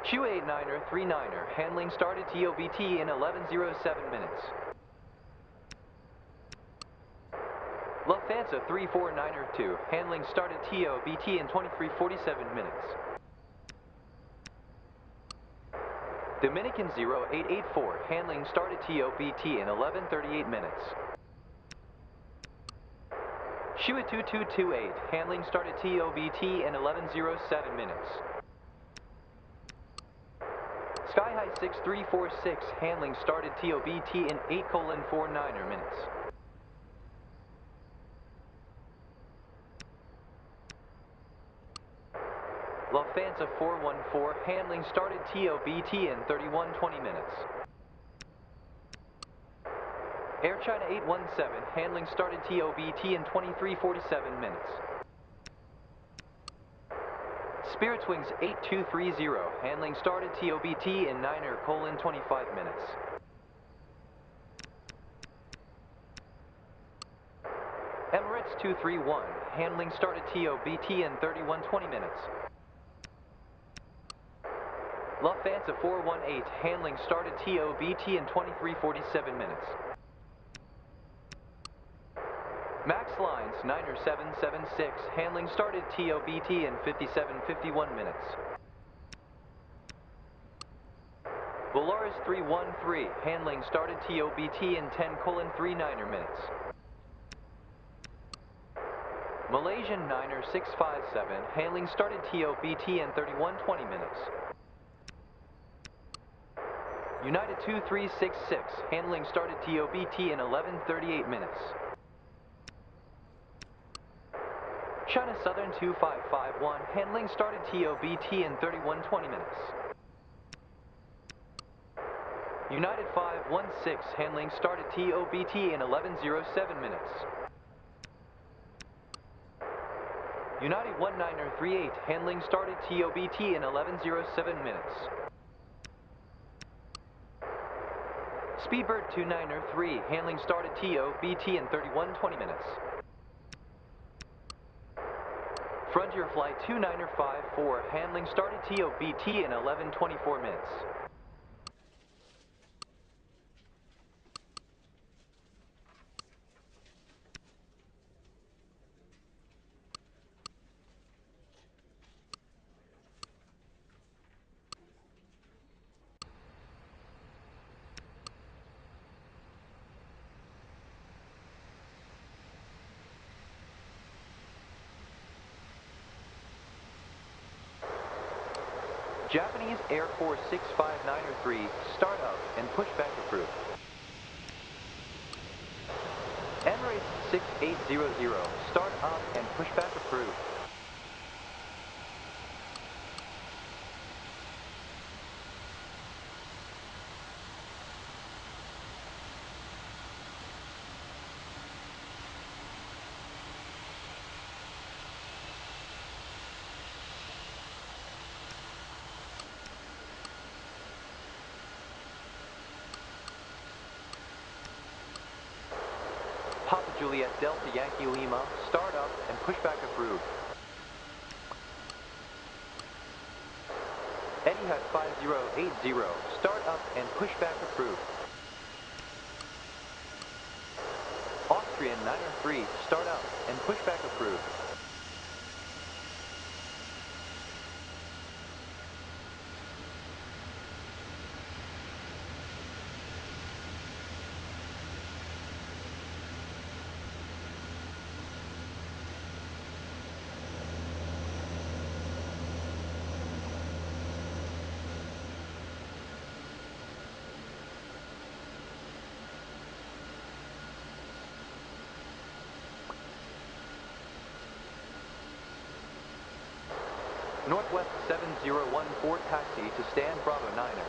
Q89er 39er, handling started TOBT in 11:07 minutes. Lufthansa 349er 2, handling started TOBT in 23:47 minutes. Dominican 0884, handling started TOBT in 11:38 minutes. Shua 2228, handling started TOBT in 11:07 minutes. Sky High 6346, handling started TOBT in 8:49 minutes. Lufthansa 414, handling started TOBT in 31:20 minutes. Air China 817, handling started TOBT in 23:47 minutes. Spirit Wings 8230, handling started TOBT in 9:25 minutes. Emirates 231, handling started TOBT in 31:20 minutes. Lufthansa 418, handling started TOBT in 23:47 minutes. Max Lines 9776, handling started TOBT in 57:51 minutes. Volaris 313, handling started TOBT in 10:39 minutes. Malaysian 9er 657, handling started TOBT in 31:20 minutes. United 2366, handling started TOBT in 11:38 minutes. China Southern 2551, handling started TOBT in 31:20 minutes. United 516, handling started TOBT in 11:07 minutes. United 1938, handling started TOBT in 11:07 minutes. Speedbird 2903, handling started TOBT in 31:20 minutes. Frontier Flight 2954, handling started TOBT in 11:24 minutes. Japanese Air Force 65903, start up and pushback approved. Emirates 6800, start up and pushback approved. Papa Juliet Delta Yankee Lima, start up and pushback approved. Etihad 5080, start up and pushback approved. Austrian 903, start up and pushback approved. Northwest 7014, taxi to stand Bravo 9er.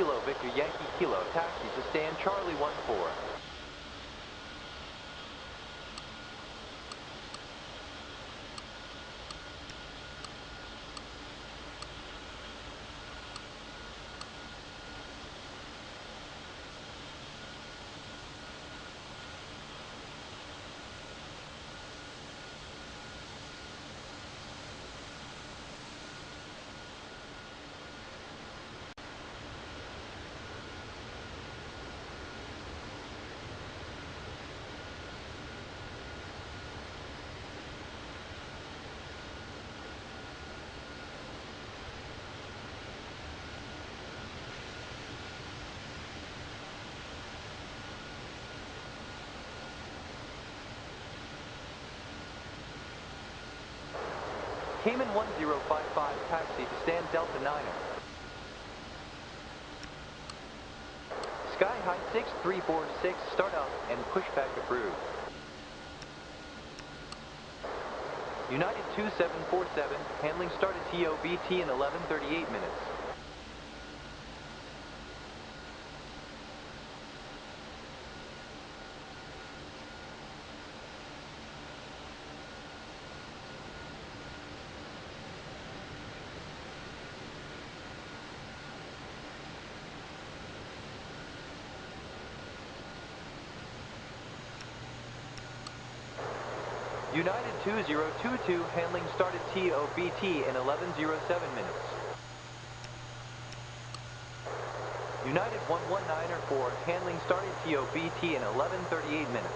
Kilo Victor Yankee Kilo, taxi to stand Charlie 14. Cayman 1055, taxi to stand Delta 9er. Sky High 6346, start up and pushback approved. United 2747, handling started TOBT in 11:38 minutes. United 2022, handling started TOBT in 11:07 minutes. United 11904, handling started TOBT in 11:38 minutes.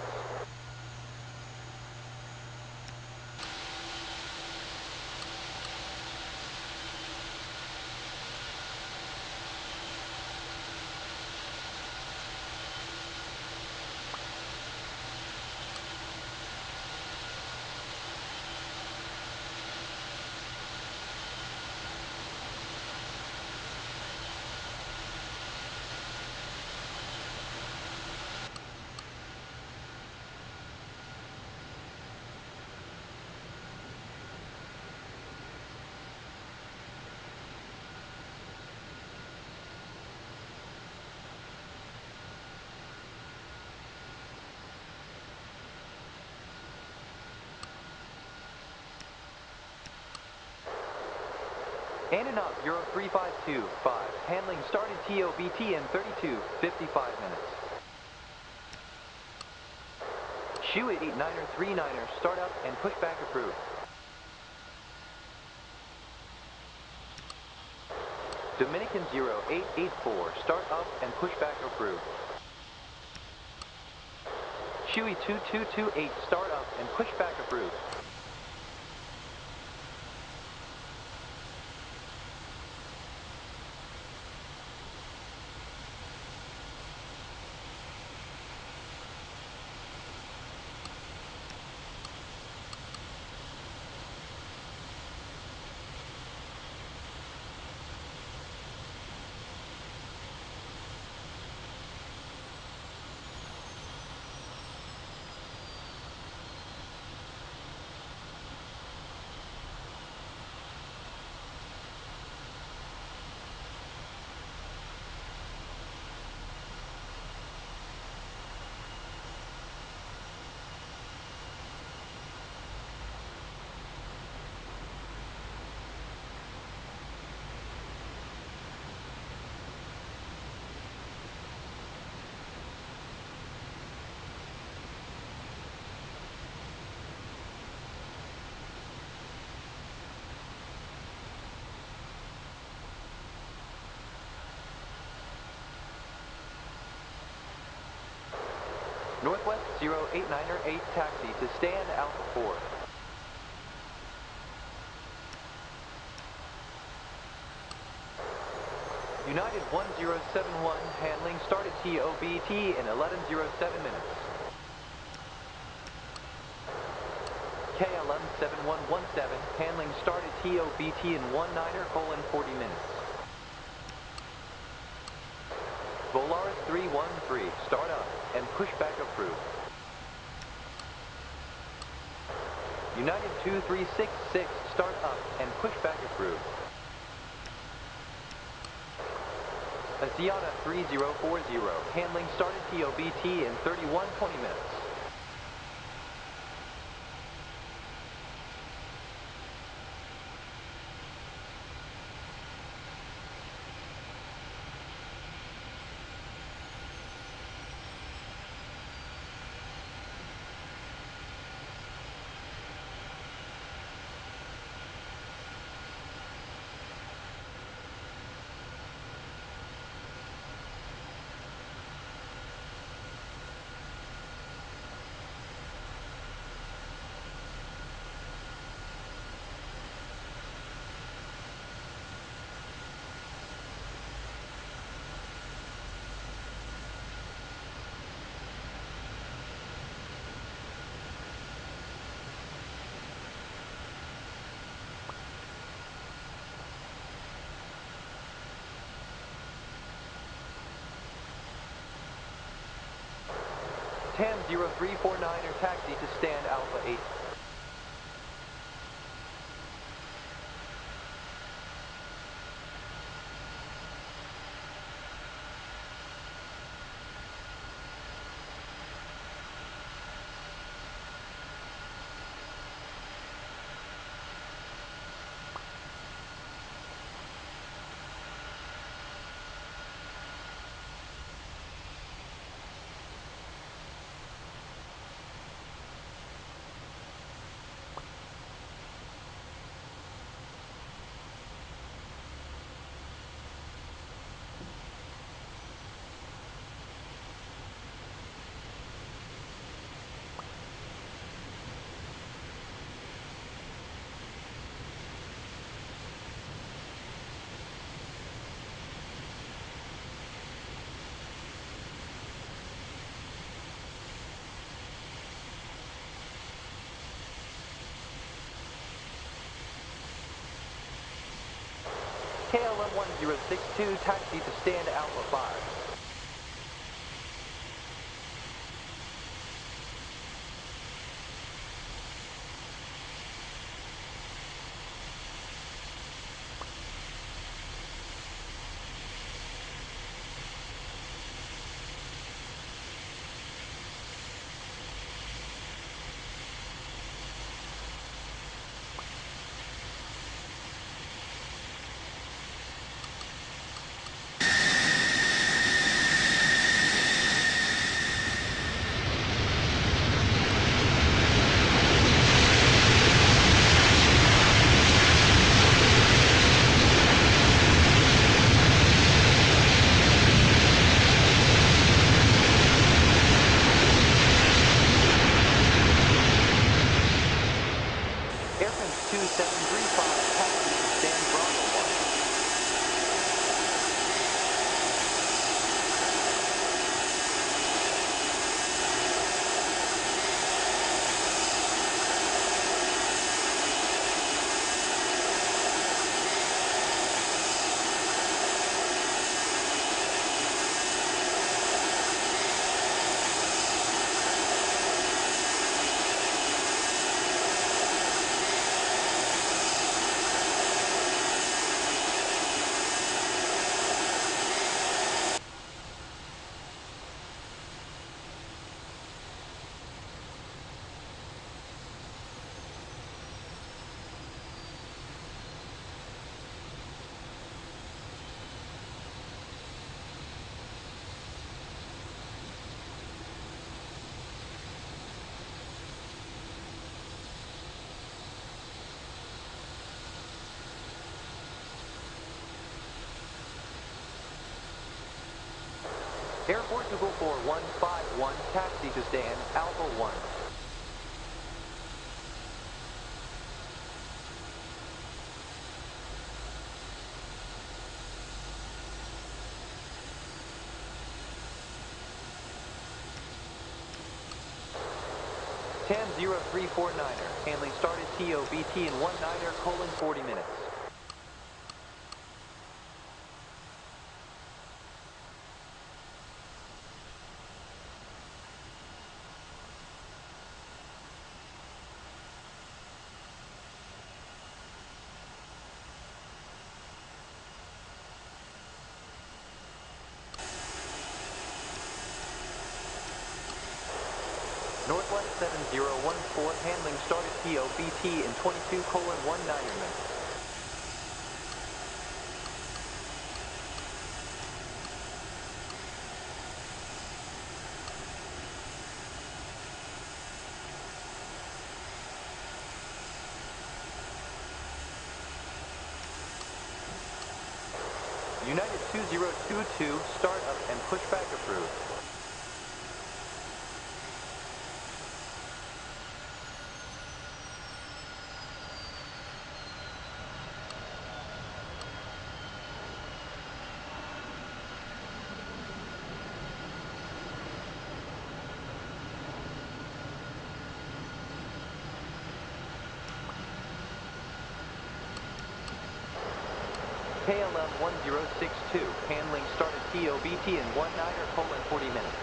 Antonov 03525, handling started TOBT in 32:55 minutes. Shoe 8939er, start up and pushback approved. Dominican 0884, start up and pushback approved. Shoei 2228, start up and pushback approved. Northwest 08908, taxi to stand Alpha 4. United 1071, handling started TOBT in 11:07 minutes. KLM 7117, handling started TOBT in 19:40 minutes. Volaris 313, start up and pushback approved. United 2366, start up and pushback approved. Asiata 3040, handling started TOBT in 31:20 minutes. TAM 0349er taxi to stand Alpha 8. KLM 1062, taxi to stand Alpha 5. Airpins 2735, taxi to stand Bravo 1. Air Portugal 4151, taxi to stand Alpha 1. TAM 0349er, handling started TOBT in 19er, 40 minutes. Northwest 7014, handling started TOBT in 22:19 minutes. United 2022, startup and pushback approved. KLM 1062, handling started TOBT in 19:40 minutes.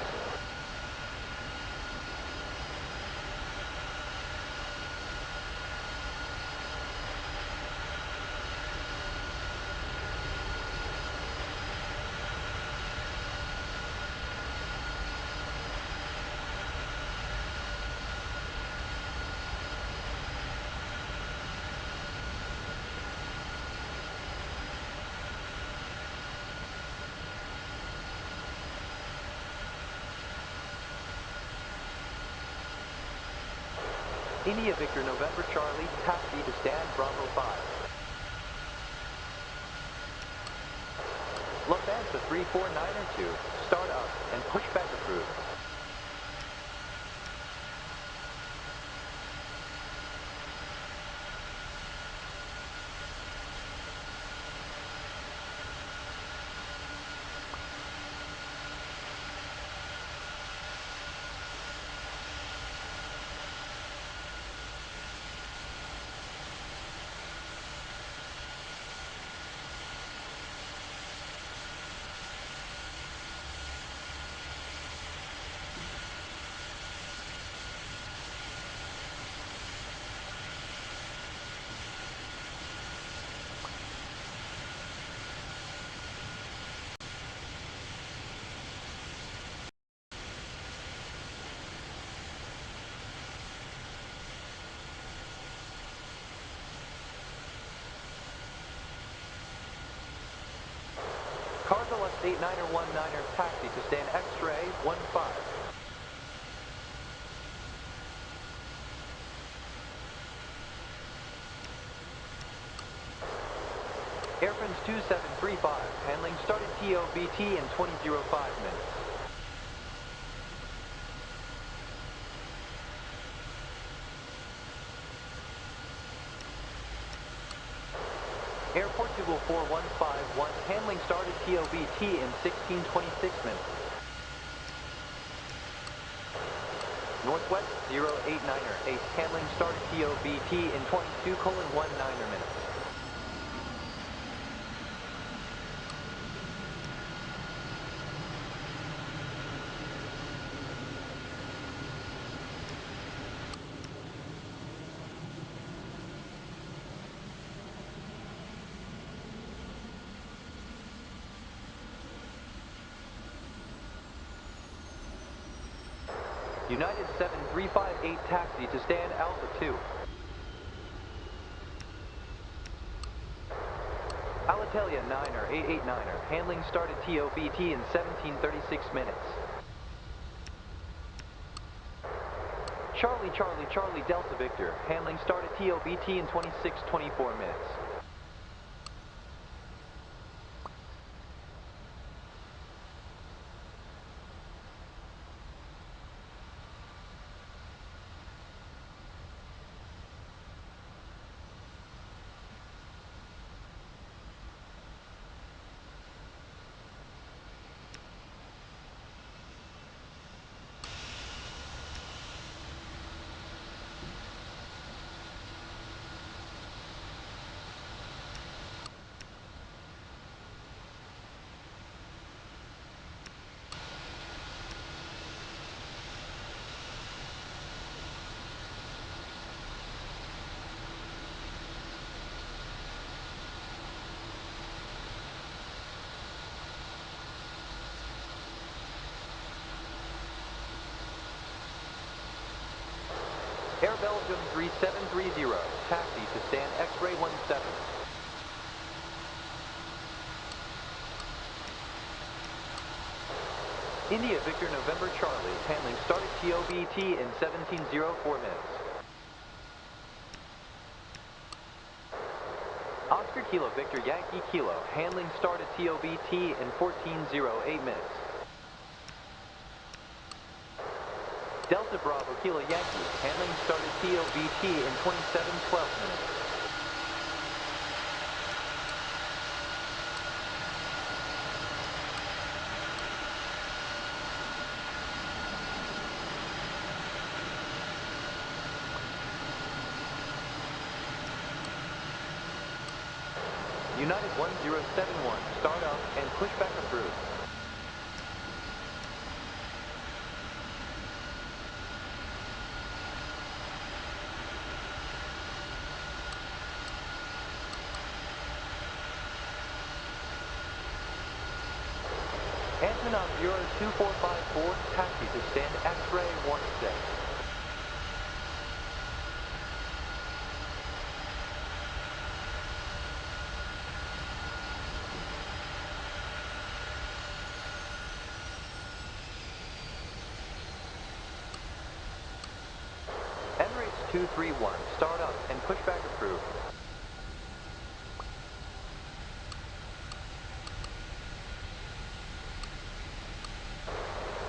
India Victor November Charlie, taxi to stand Bravo 5. Lufthansa 34902, start up and pushback approved. Cargelux 8919er, taxi to stand X-ray 15. Air France 2735, handling started TOBT in 20:05 minutes. Airport 204-151, handling started TOBT in 16:26 minutes. Northwest 089er, 8, handling started TOBT in 22:19 minutes. United 7358, taxi to stand Alpha 2. Alitalia 9er, 889er, handling started TOBT in 17:36 minutes. Charlie Charlie Charlie Delta Victor, handling started TOBT in 26:24 minutes. Air Belgium 3730, taxi to stand X-ray 17. India Victor November Charlie, handling started TOBT in 1704 minutes. Oscar Kilo Victor Yankee Kilo, handling started TOBT in 1408 minutes. Delta Bravo Kilo Yankee, handling started TOBT in 2712 minutes. United 1071, start up and pushback approved. Antonov 02454, taxi to stand X-ray 16. Emirates 231, start up and pushback approved.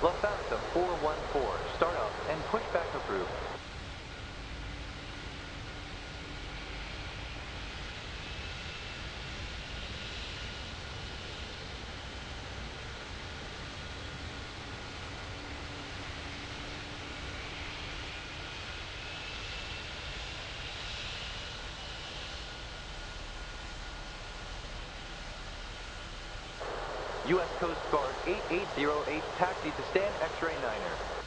Lufthansa 414, start up and pushback approved. U.S. Coast Guard 8808, taxi to stand X-ray 9er.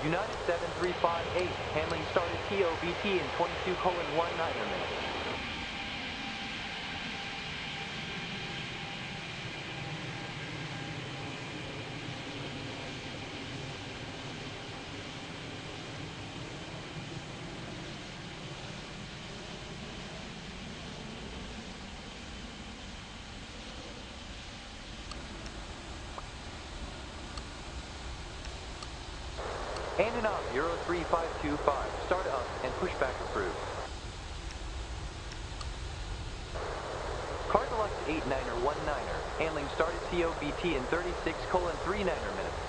United 7358, handling started TOBT in 22:19 minutes. Antonov 03525, start up and pushback approved. Cargolux 89er, handling started TOBT in 36:39 minutes.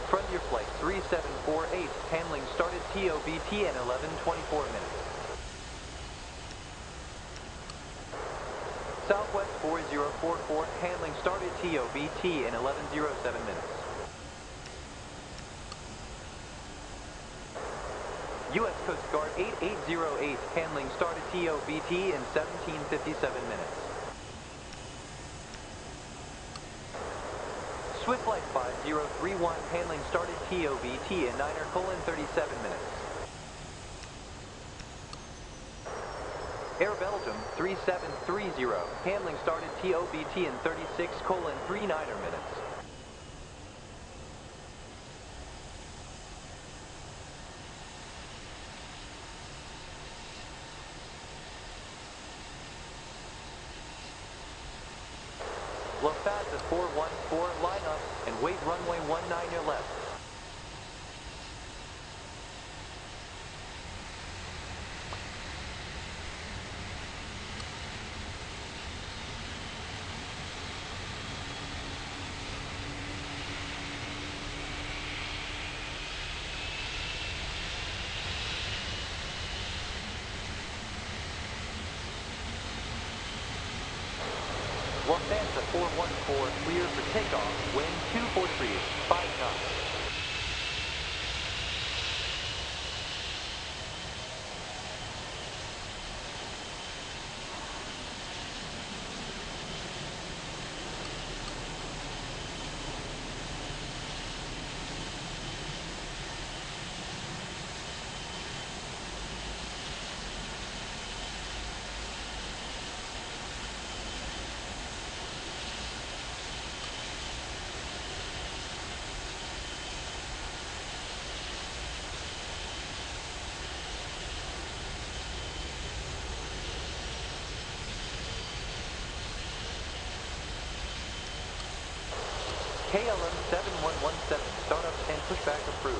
Frontier Flight 3748, handling started TOBT in 11:24 minutes. Southwest 4044, handling started TOBT in 11:07 minutes. U.S. Coast Guard 8808, handling started TOBT in 17:57 minutes. Swift Flight 5031, handling started TOBT in 9:37 minutes. Air Belgium 3730, handling started TOBT in 36:39 minutes. LaFaz at 414, line up and wait runway 19 your left. LaFaz at 414, clear for takeoff, wind 243, 5 knots. KLM 7117, startup and pushback approved.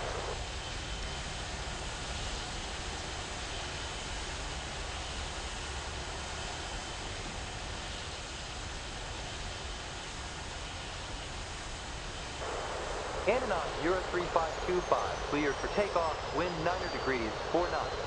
Ananon 03525, cleared for takeoff, wind 9 degrees, 4 knots.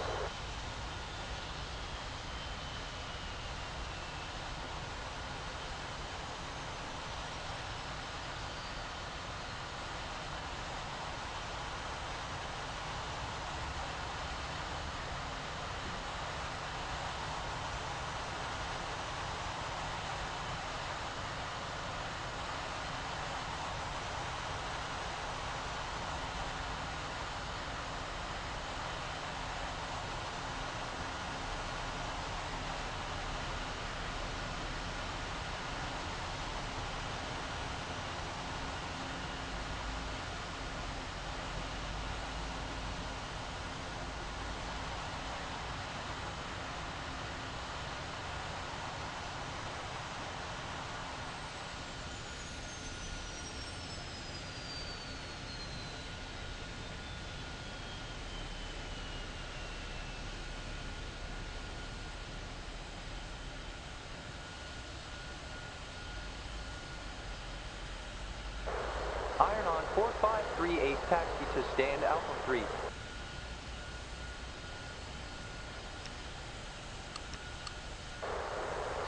Iron on 4538, taxi to stand Alpha 3.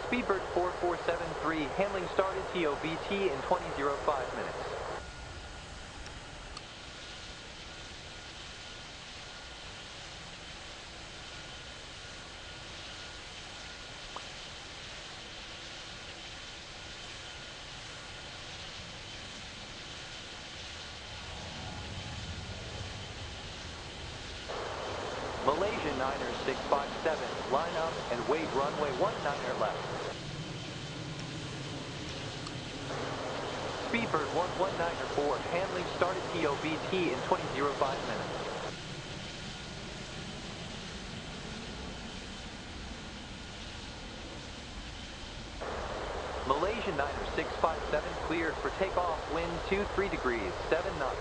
Speedbird 4473, handling started TOBT in 20:05 minutes. Malaysia 90657, line up and wait runway 19 left. Speedbird 11904, handling started TOBT in 20:05 minutes. Malaysia 90657, cleared for takeoff, wind 23 degrees, 7 knots.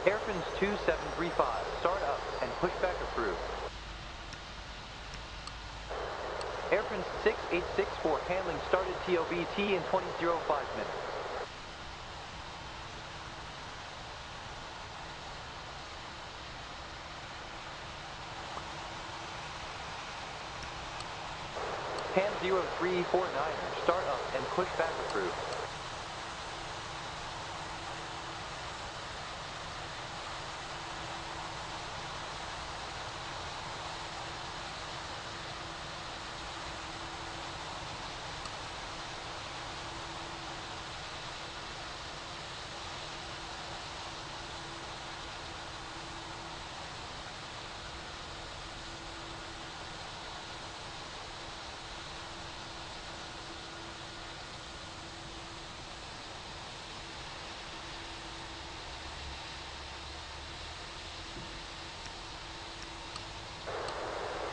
Airfins 2735, start up and pushback approved. Airfins 6864, handling started TOBT in 20:05 minutes. Pan 03 5349er, start up and push back approved.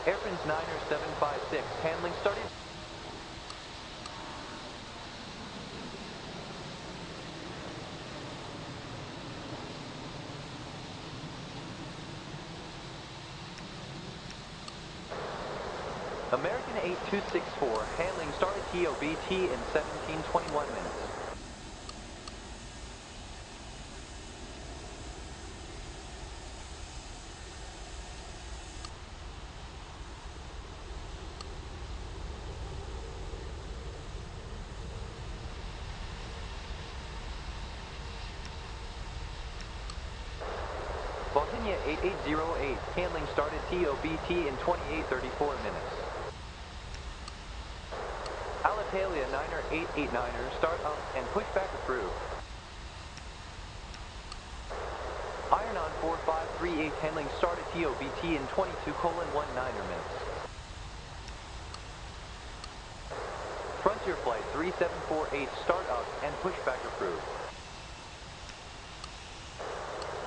Airprin's 9er 756, handling started. American 8264, handling started TOBT in 1721 minutes. Voltinia 8808, handling started TOBT in 2834 minutes. Alitalia 9er 889er, start up and push back approved. Ironon 4538, handling started TOBT in 22:19 minutes. Frontier Flight 3748, start up and push back approved.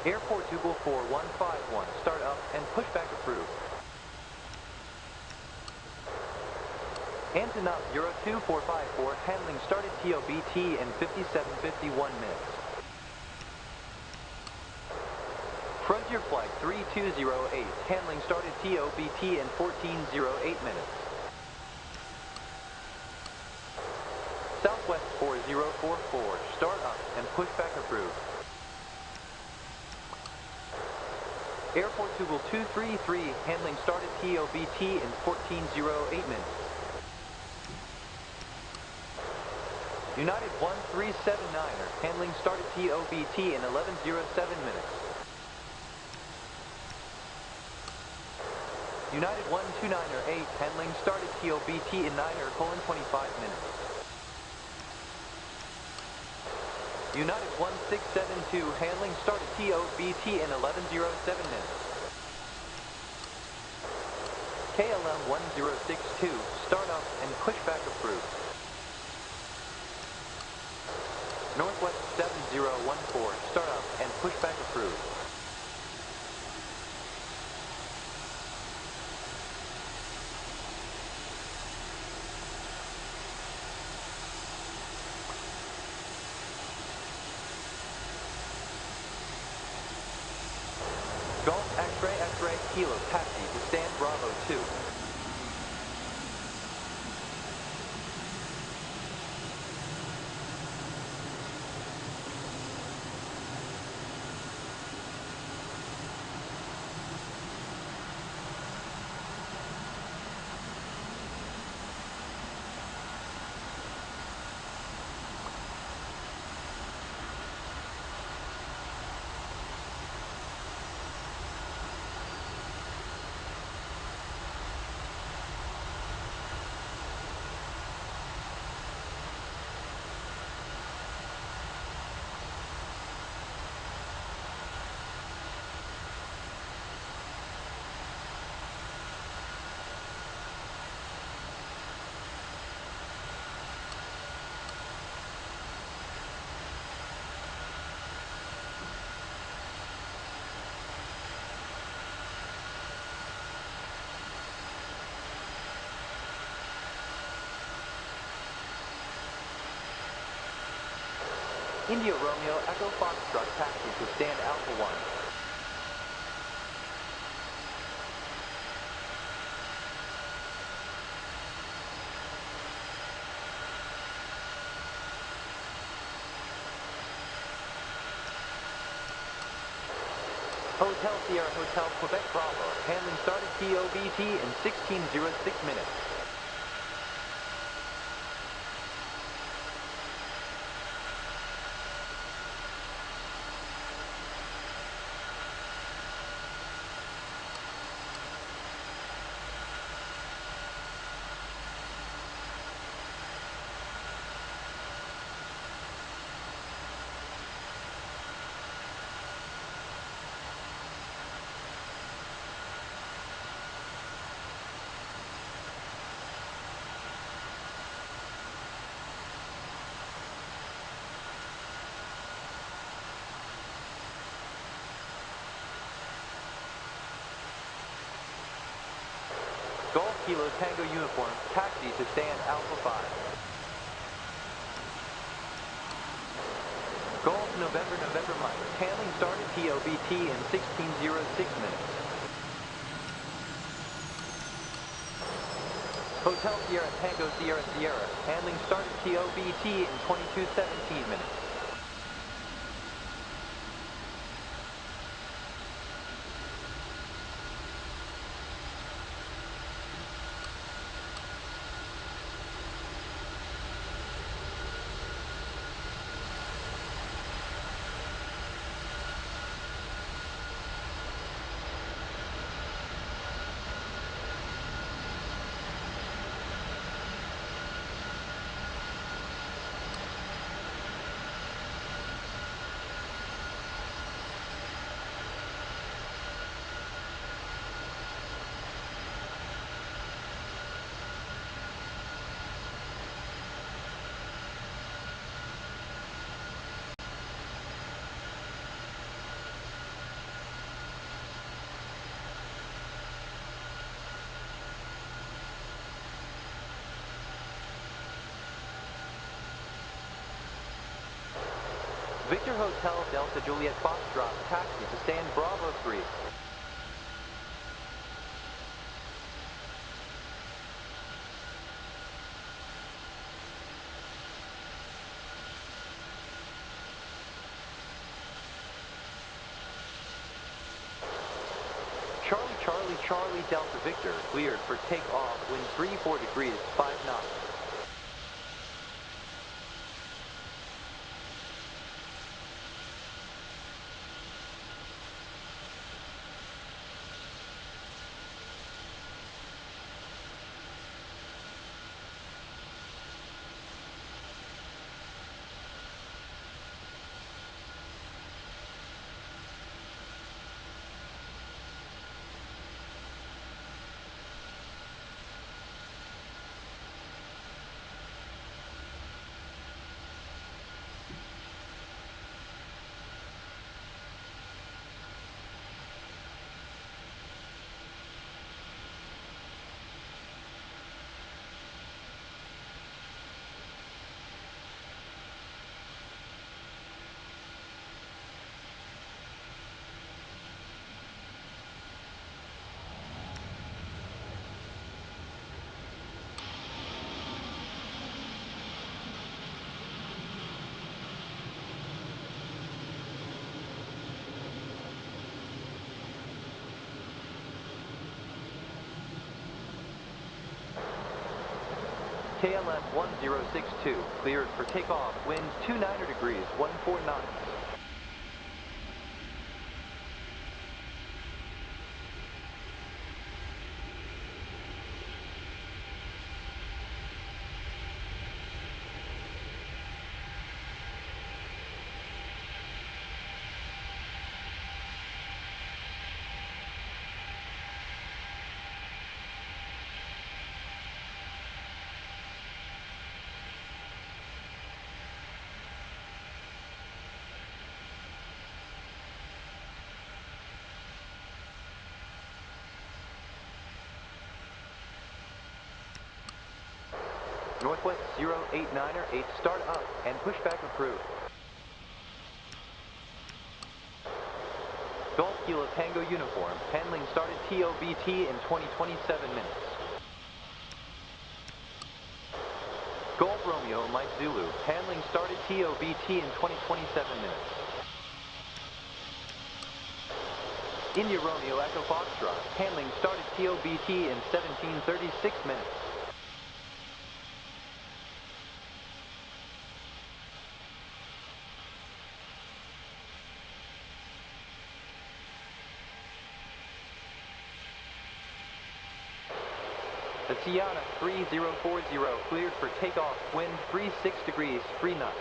Airport Double 4151, start up and push back approved. Antonov 02454, handling started TOBT in 57:51 minutes. Frontier Flight 3208, handling started TOBT in 14:08 minutes. Southwest 4044, start up and push back approved. Airport Double 233, handling started TOBT in 14:08 minutes. United 1379er, handling started TOBT in 11:07 minutes. United 129er 8, handling started TOBT in 9:25 minutes. United 1672, handling started TOBT in 11:07 minutes. KLM 1062, start up and push back approved. Northwest 7014, start up and push back approved. Golf X-ray X-ray Kilo taxi to stand Bravo 2. India Romeo Echo Foxtrot taxi to stand Alpha 1. Hotel Sierra Hotel Quebec Bravo, handling started TOBT in 16:06 minutes. Kilo Tango uniform, taxi to stand Alpha 5. Golf November Mike, handling started TOBT in 16:06 minutes. Hotel Sierra Tango Sierra Sierra, handling started TOBT in 22:17 minutes. Victor Hotel Delta Juliet Foxtrot, taxi to stand Bravo 3. Charlie Delta Victor, cleared for takeoff, wind 34 degrees, 5 knots. KLM 1062, cleared for takeoff, wind 29 degrees, 14 knots. Northwest 089er 8, start up and pushback approved. Golf Kilo Tango uniform, handling started TOBT in 20:27 minutes. Golf Romeo Mike Zulu, handling started TOBT in 20:27 minutes. India Romeo Echo Foxtrot, handling started TOBT in 17:36 minutes. The Tiana 3040 cleared for takeoff, wind 36 degrees, 3 knots.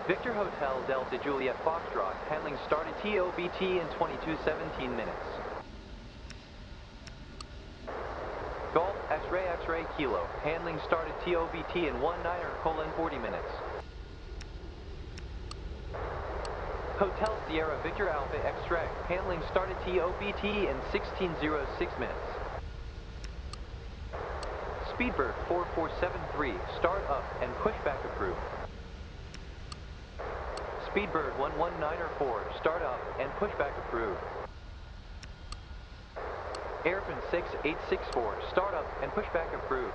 Victor Hotel Delta Juliet Foxtrot, handling started TOBT in 22:17 minutes. Golf X-ray Kilo, handling started TOBT in 19:40 minutes. Hotel Sierra Victor Alpha Extract, handling started TOBT in 16:06 minutes. Speedbird 4473, start up and pushback approved. Speedbird 11904, start up and pushback approved. Airfin 6864, start up and pushback approved.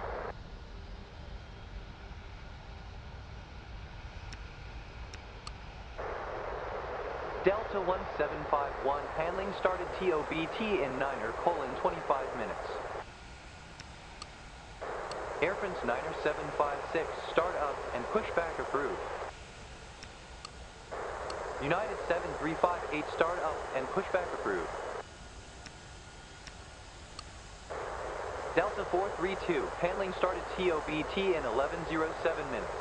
Delta 1751, handling started TOBT in 9:25 minutes. Airfins 9756, start up and pushback approved. United 7358, start up and pushback approved. Delta 432, handling started TOBT in 11:07 minutes.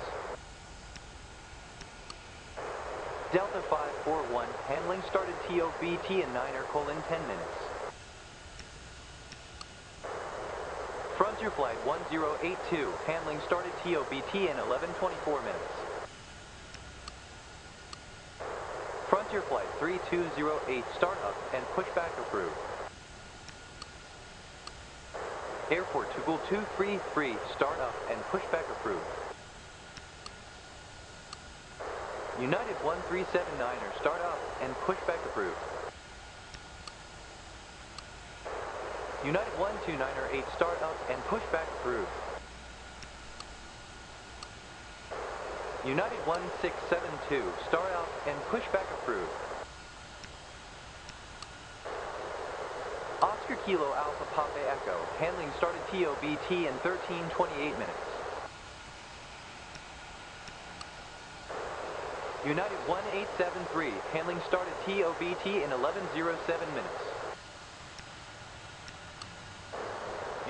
Delta 541, handling started TOBT in 9:10 minutes. Frontier Flight 1082, handling started TOBT in 11:24 minutes. Frontier Flight 3208, start up and pushback approved. Airport Tugul 233, start up and pushback approved. United 1379er, start up and pushback approved. United 129er 8, start up and pushback approved. United 1672, start up and pushback approved. Oscar Kilo Alpha Papa Echo, handling started TOBT in 13:28 minutes. United 1873, handling started TOBT in 11:07 minutes.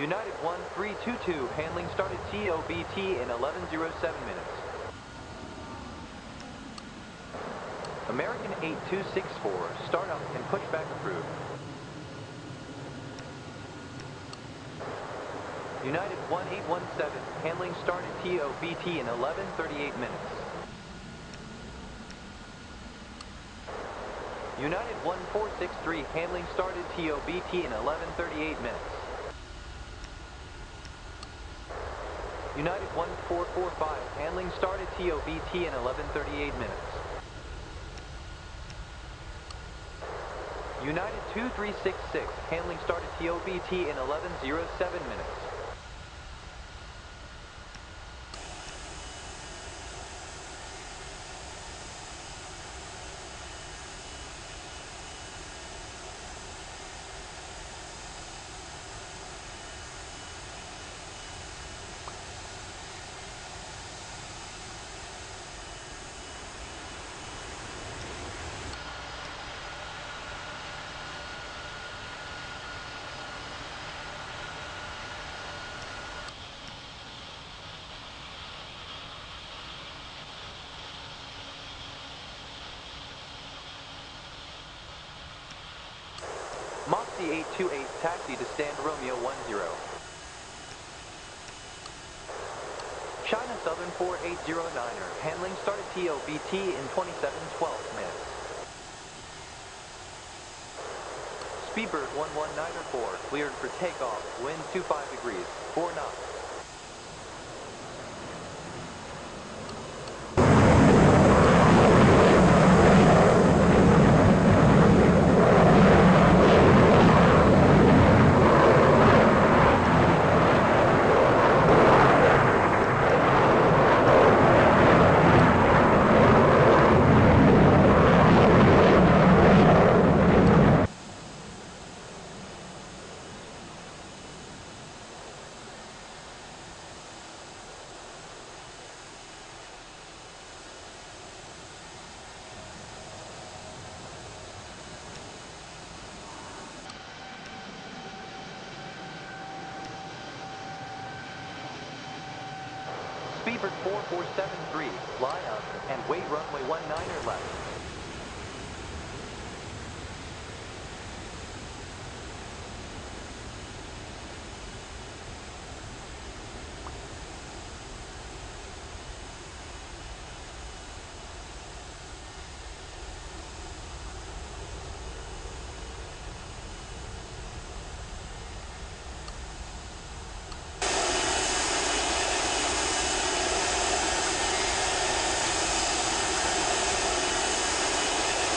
United 1322, handling started TOBT in 11:07 minutes. American 8264, start up and pushback approved. United 1817, handling started TOBT in 11:38 minutes. United 1463, handling started TOBT in 11:38 minutes. United 1445, handling started TOBT in 11:38 minutes. United 2366, handling started TOBT in 11:07 minutes. Moxie 828, taxi to stand Romeo 10. China Southern 4809er, handling started TOBT in 27:12 minutes. Speedbird 11904, cleared for takeoff, wind 25 degrees, 4 knots. Seabird 4473, fly up and wait runway 19er left.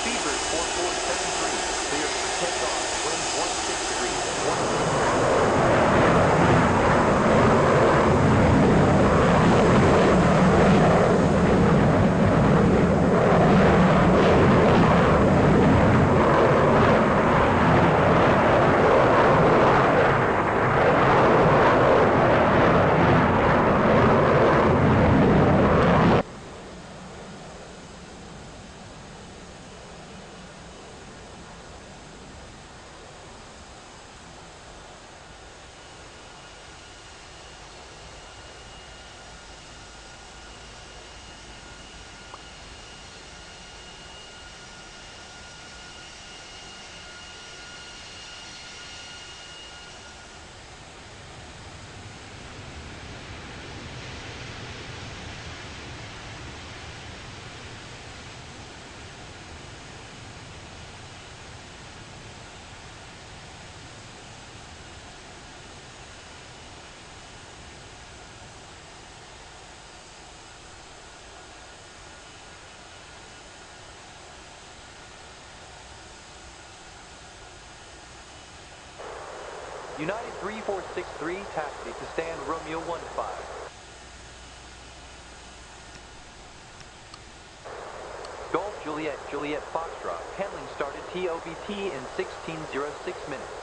Seabird 4473, clear for takeoff, wind 16 degrees, 16. United 3463, taxi to stand Romeo 15. Golf Juliet Juliet Foxtrot, handling started TOBT in 16:06 minutes.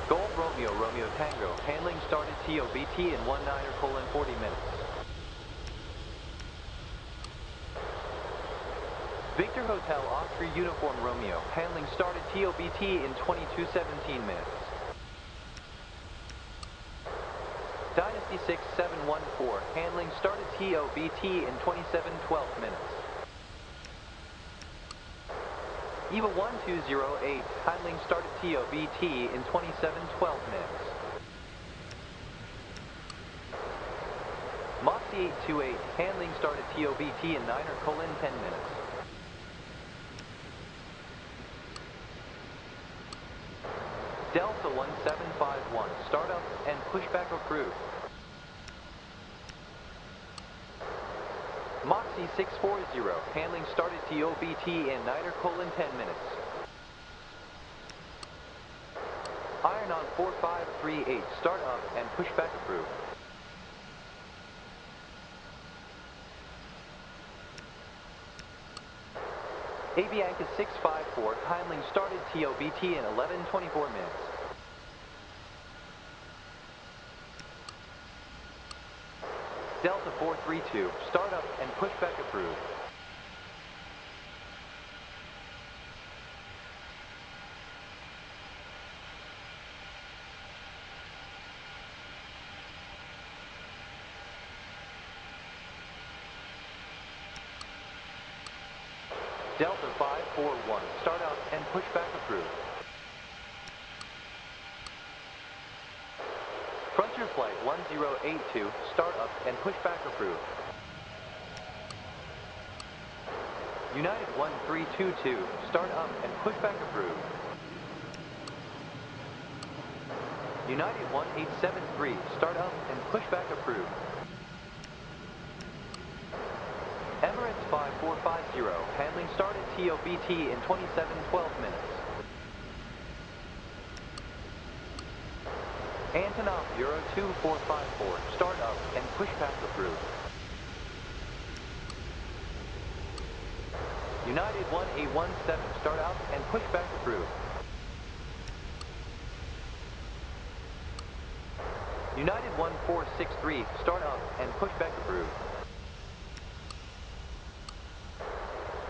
Golf Romeo Romeo Tango, handling started TOBT in 19:40 minutes. Victor Hotel Oscar Uniform Romeo, handling started TOBT in 22:17 minutes. Dynasty 6714, handling started TOBT in 27:12 minutes. EVA 1208, handling started TOBT in 27:12 minutes. Moxie 828, handling started TOBT in 9:10 minutes. Delta 1751, start up and pushback approved. Moxie 640, handling started TOBT in 9:10 minutes. Iron on 4538, start up and pushback approved. Aviation 654, handling started TOBT in 11:24 minutes. Delta 432, start up and pushback approved. Delta 541, start up and pushback approved. Frontier Flight 1082, start up and pushback approved. United 1322, start up and pushback approved. United 1873, start up and pushback approved. Emirates 5450, handling started TOBT in 27:12 minutes. Antonov Euro 2454, start up and pushback approved. United 1817, start out and pushback approved. United 1463, start up and pushback approved.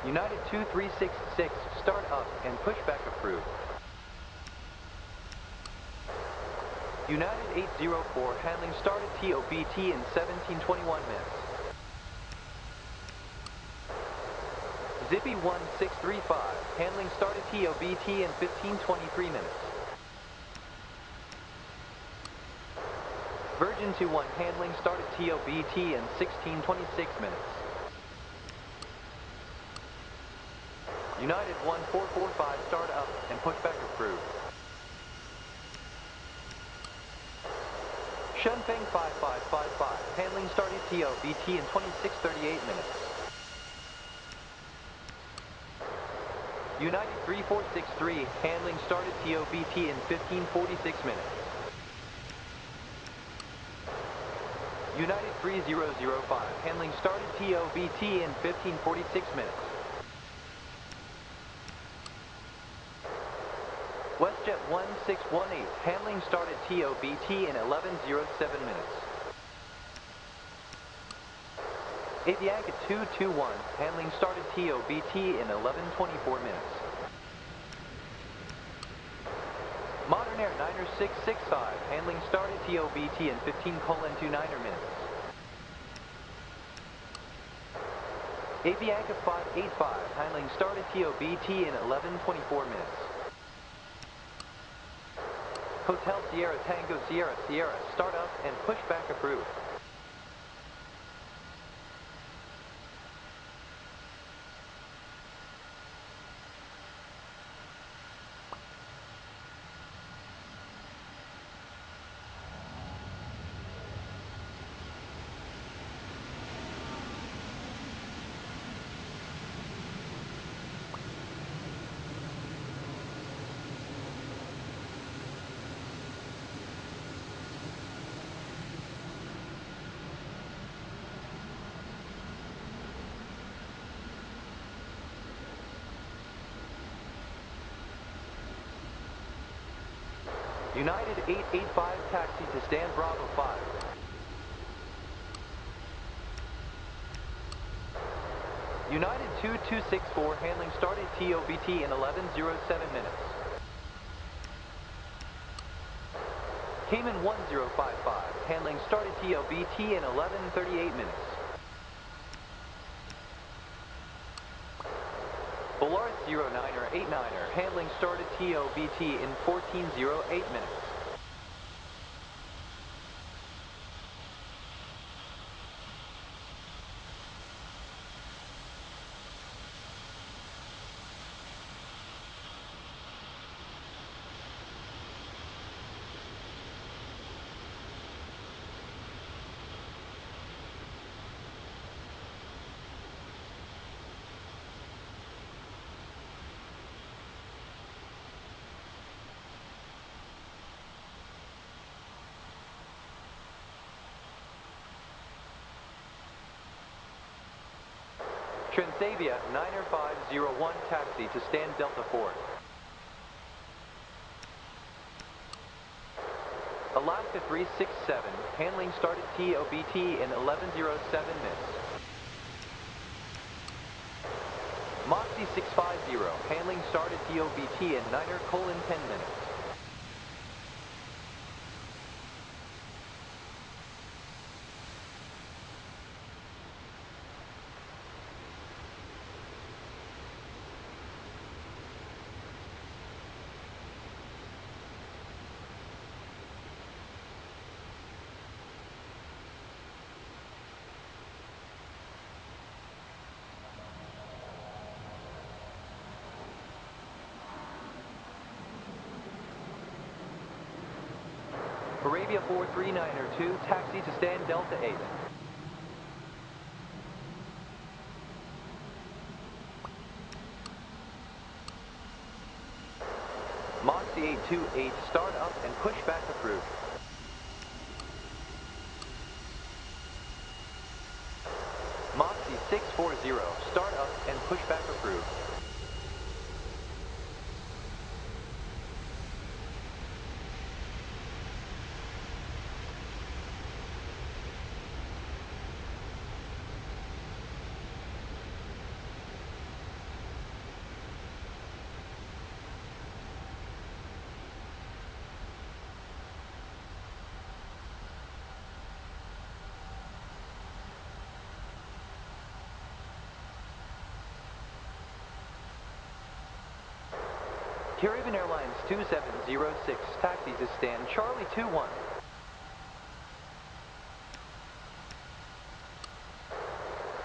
United 2366, start up and pushback approved. United 804, handling started TOBT in 17:21 minutes. Zippy 1635, handling started TOBT in 15:23 minutes. Virgin 21, handling started TOBT in 16:26 minutes. United 1445, start up and pushback approved. Shunfeng 5555, handling started TOBT in 26:38 minutes. United 3463, handling started TOBT in 15:46 minutes. United 3005, handling started TOBT in 15:46 minutes. WestJet 1618, handling started TOBT in 11:07 minutes. Avianca 221, handling started TOBT in 11:24 minutes. Modern Air 90665, handling started TOBT in 15:29 minutes. Avianca 585, handling started TOBT in 11:24 minutes. Hotel Sierra Tango Sierra Sierra, start up and pushback approved. United 885, taxi to stand Bravo 5. United 2264, handling started TOBT in 11:07 minutes. Cayman 1055, handling started TOBT in 11:38 minutes. Polaris 09er 89er, handling started TOBT in 14:08 minutes. Transavia 9er 501, taxi to stand Delta 4. Alaska 367, handling started TOBT in 11:07 minutes. Moxie 650, handling started TOBT in 9:10 minutes. Arabia 43902, taxi to stand Delta 8. Moxie 828, start up and push back approved. Moxie 640, start up and push back approved. Caribbean Airlines 2706, taxi to stand Charlie 21.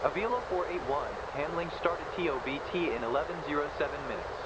Avilo 481, handling started TOBT in 1107 minutes.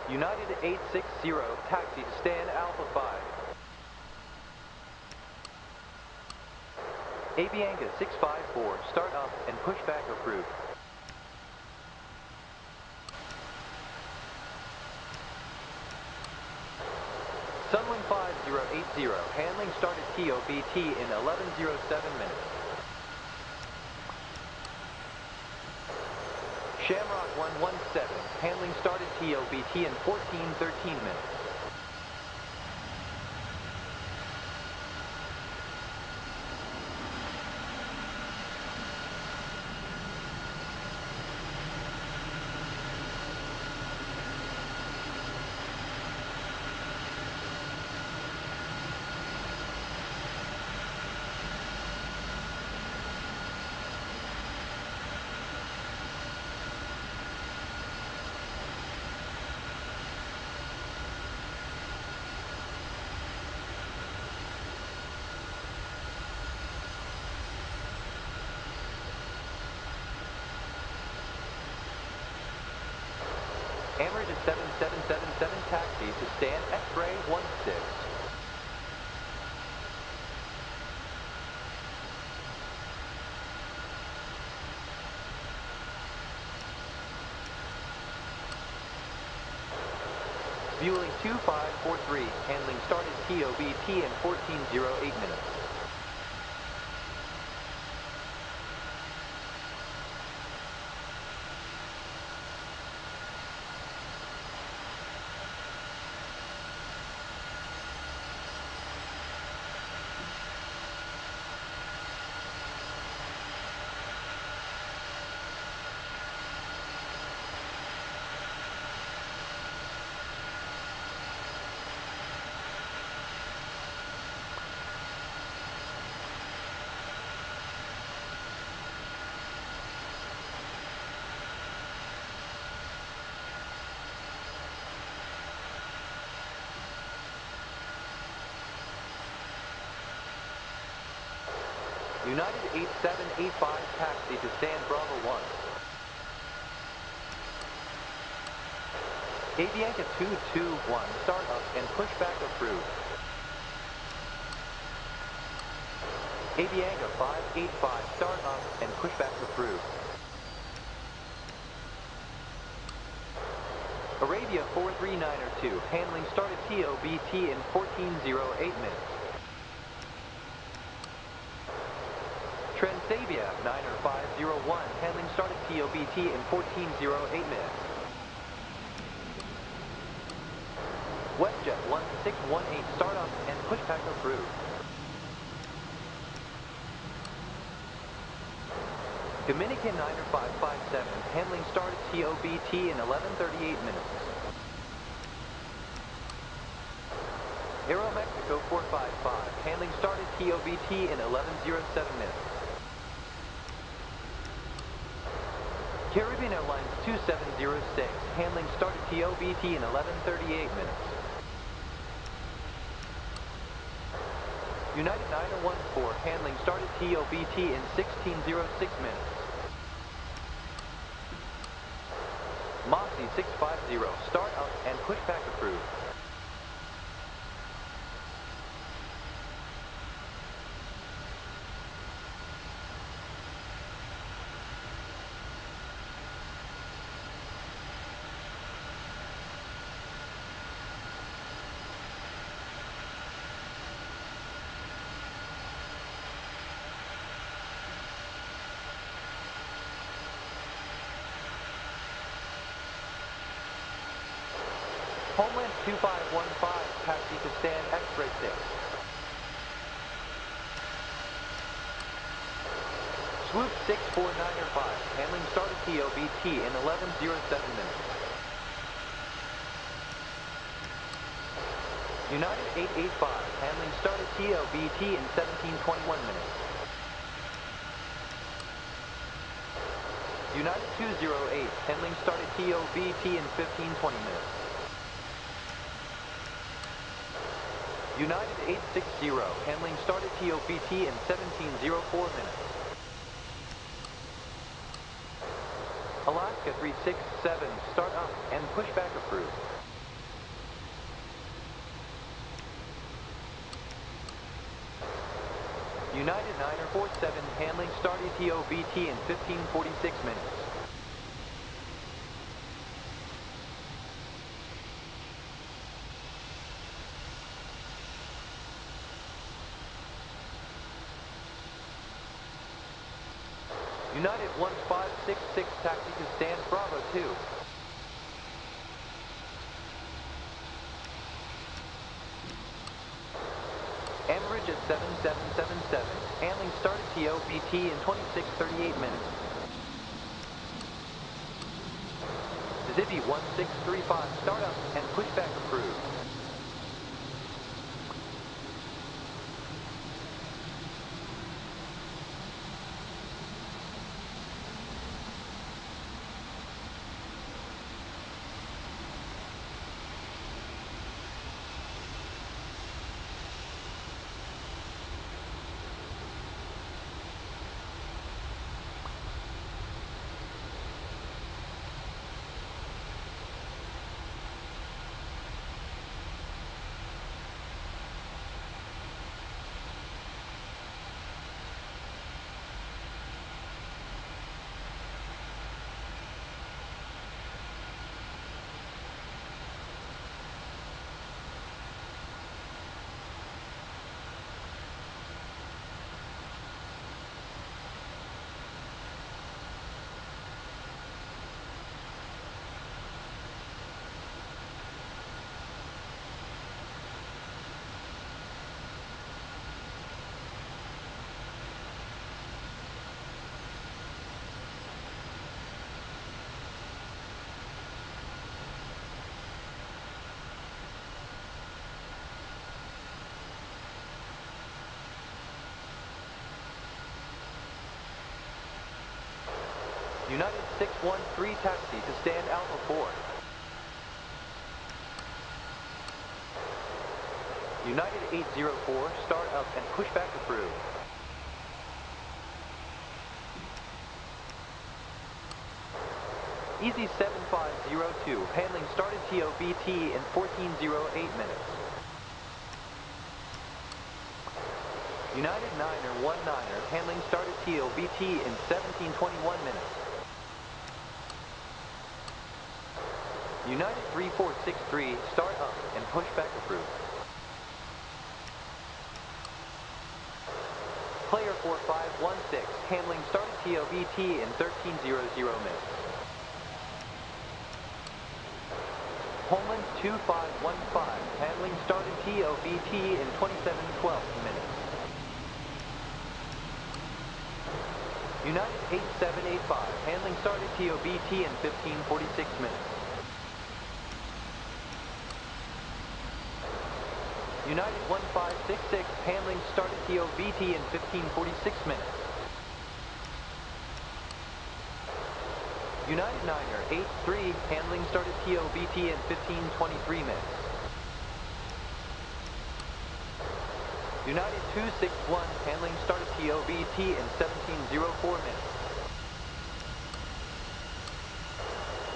United 860, taxi to stand Alpha 5. Avianga 654, start up and push back approved. Sunwing 5080, handling started TOBT in 1107 minutes. Shamrock 117, handling started TOBT in 1413 minutes. Emirates 7777, taxi to stand X-ray 16. Fueling 2543, handling started TOBT in 1408 minutes. United 8785, taxi to stand Bravo 1. Avianca 221, start up and push back approved. Avianca 585, start up and push back approved. Arabia 43902, handling started TOBT in 1408 minutes. Transavia 90501, handling started TOBT in 1408 minutes. WestJet 1618, start up and pushback approved. Dominican Niner 557, handling start at TOBT in 11:38 minutes. Aeromexico 455, handling start at TOBT in 11:07 minutes. Caribbean Airlines 2706, handling start at TOBT in 11:38 minutes. United 914, handling start at TOBT in 16:06 minutes. Moxie 650, start up and pushback approved. Homeland 2515, taxi to stand X-ray 6. Swoop 64905, handling start at TOBT in 11:07 minutes. United 885, handling start at TOBT in 17:21 minutes. United 208, handling start at TOBT in 15:20 minutes. United 860, handling start at TOBT in 17:04 minutes. Alaska 367, start up and pushback approved. United 947, handling start at TOBT in 15:46 minutes. United 1566, taxi to stand Bravo 2. Amberage at 7777, handling start at TOBT in 26:38 minutes. Zippy 1635, start up and pushback approved. United 613, taxi to stand Alpha 4. United 804, start up and pushback approved. Easy 7502, handling start at TOBT in 14:08 minutes. United 919er, handling start at TOBT in 17:21 minutes. United 3463, start up and pushback approved. Player 4516, handling start at TOBT in 13:00 minutes. Homeland 2515, handling started TOBT in 2712 minutes. United 8785, handling started TOBT in 1546 minutes. United 1566, handling started TOBT in 1546 minutes. United Niner 83, handling started TOBT in 1523 minutes. United 261, handling started TOBT in 1704 minutes.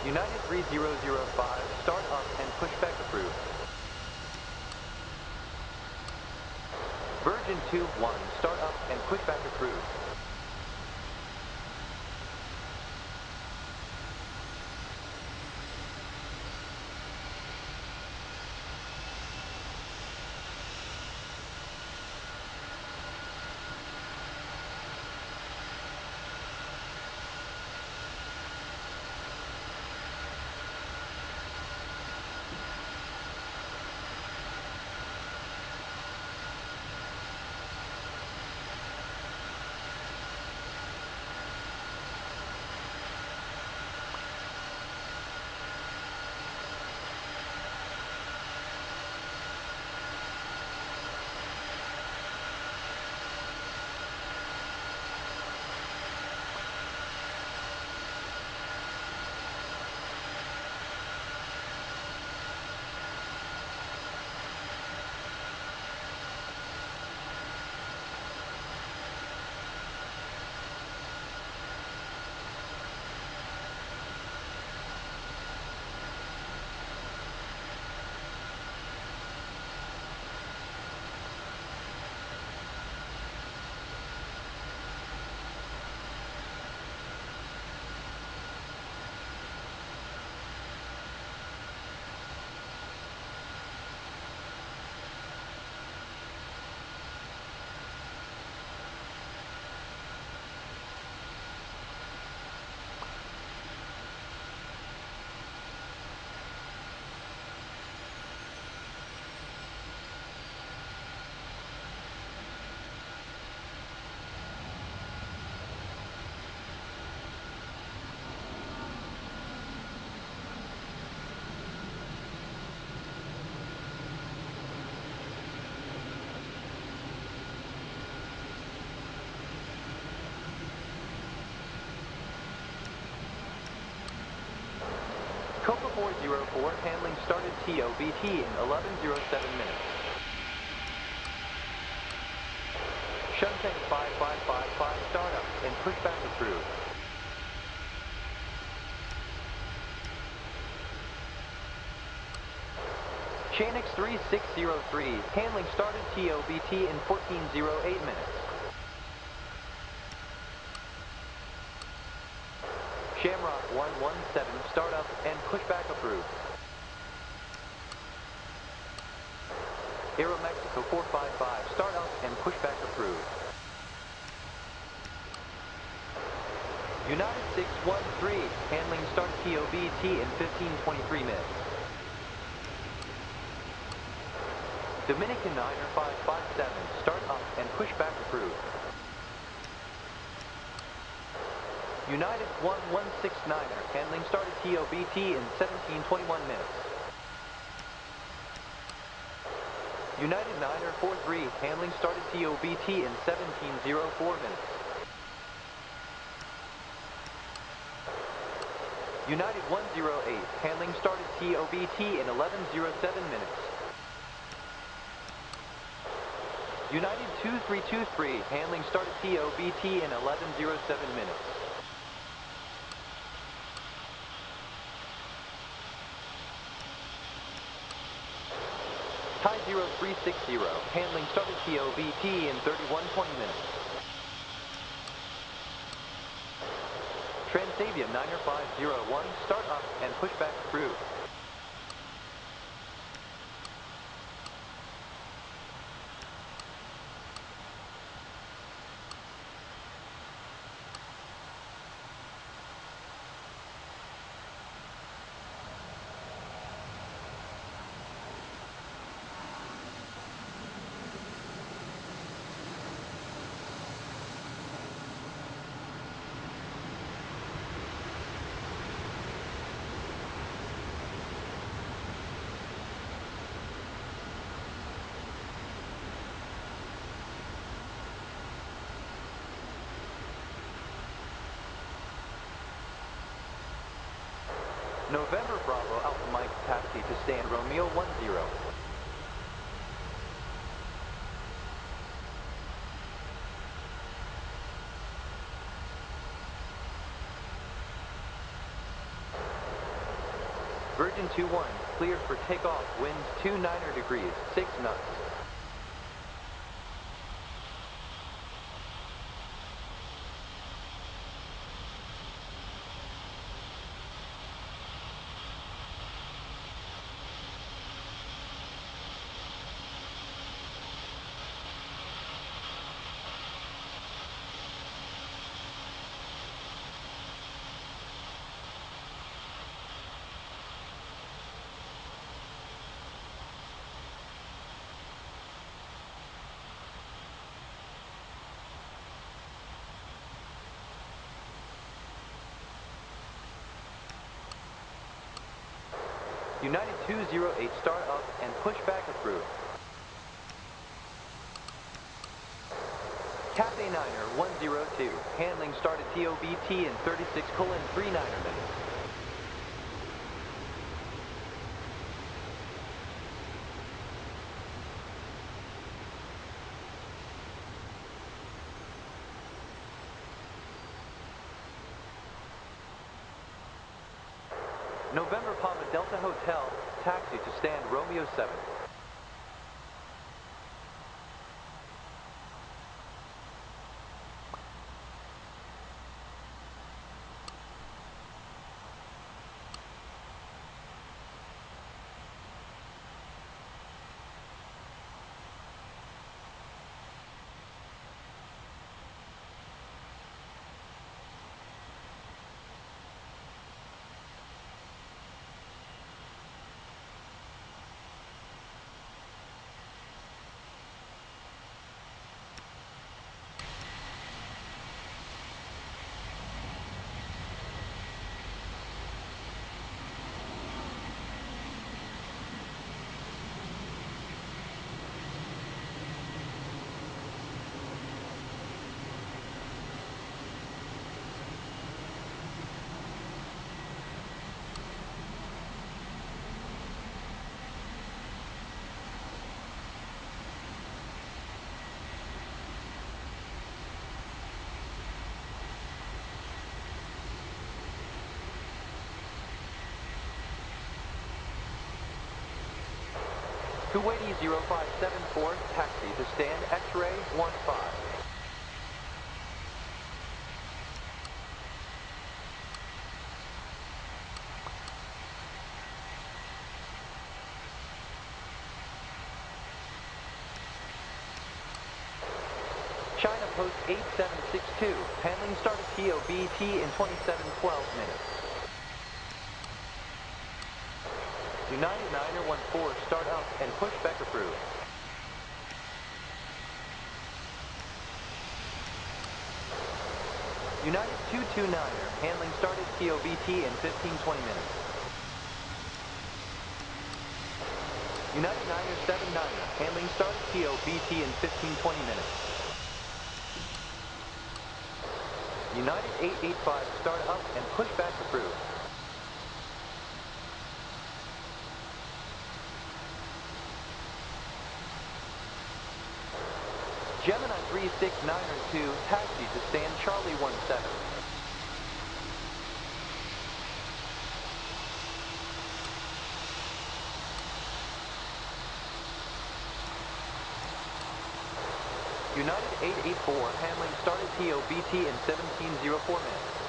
United 3005, start up and pushback approved. Virgin 21, start up and pushback approved. Copa 404, handling started TOBT in 1107 minutes. Shunpeng 5555, start up and pushback approved. Shanix 3603, handling started TOBT in 1408 minutes. Shamrock 117, start up and pushback approved. Aero Mexico 455, start up and pushback approved. United 613, handling started TOBT in 1523 minutes. Dominican Niner 557, start up and pushback approved. United 1169er, handling started TOBT in 1721 minutes. United Niner 43, handling started TOBT in 1704 minutes. United 108, handling started TOBT in 1107 minutes. United 2323, handling started TOBT in 1107 minutes. Thai 0360, handling started TOBT in 3120 minutes. Transavia Niner 501, start up and pushback approved. November Bravo Alpha Mike, taxi to stand Romeo 10. Virgin 2-1, cleared for takeoff, winds 29 degrees, 6 knots. United 208, start up and pushback approved. Cathay Niner 102, handling started TOBT in 36:39 minutes. November Papa Delta Hotel, taxi to stand Romeo 7. Kuwaiti 0574, taxi to stand X-ray 15. China Post 8762, handling started TOBT in 27:12 minutes. United 914, start up and pushback approved. United 229er, handling started TOBT in 15:20 minutes. United 979er, handling started TOBT in 15:20 minutes. United 885, start up and pushback approved. Gemini 369er 2, taxi to stand Charlie 17. United 884, handling started TOBT in 17:04 minutes.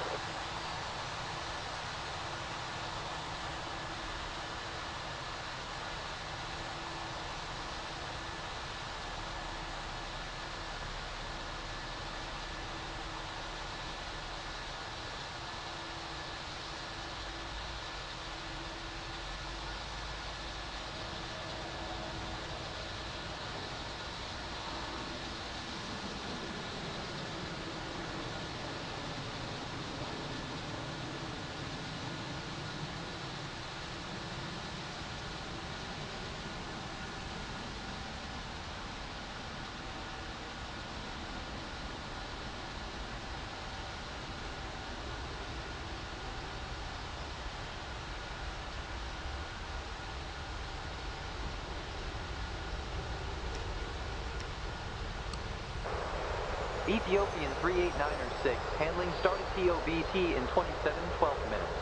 Ethiopian 389er6, handling started TOBT in 27/12 minutes.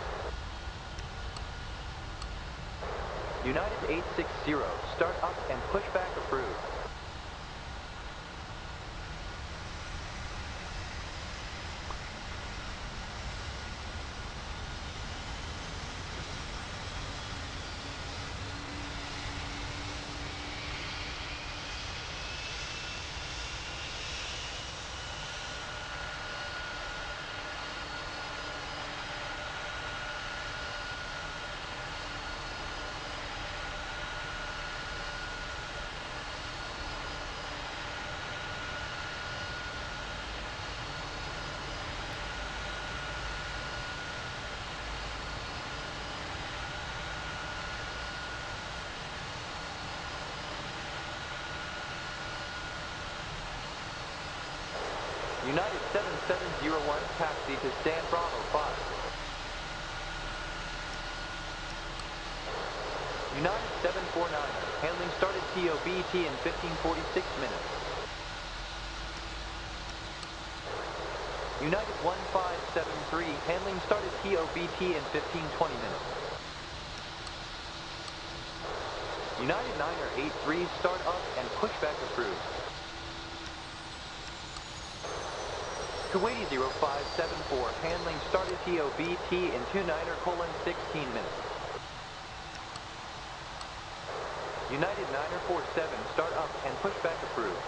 United 860, start up and pushback approved. United 7701, taxi to stand Bravo 5. United 749er, handling started TOBT in 15:46 minutes. United 1573, handling started TOBT in 15:20 minutes. United 9er 83, start up and pushback approved. Kuwaiti 0574, handling started TOBT in 29:16 minutes. United 9er 47, start up and pushback approved.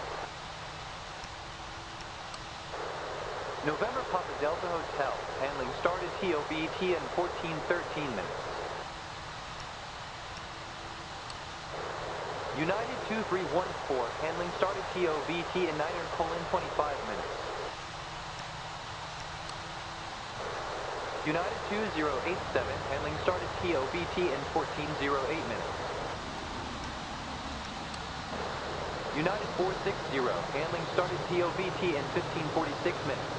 November Papa Delta Hotel, handling started TOBT in 14:13 minutes. United 2314, handling started TOBT in 9:25 minutes. United 2087, handling started TOBT in 14:08 minutes. United 460, handling started TOBT in 15:46 minutes.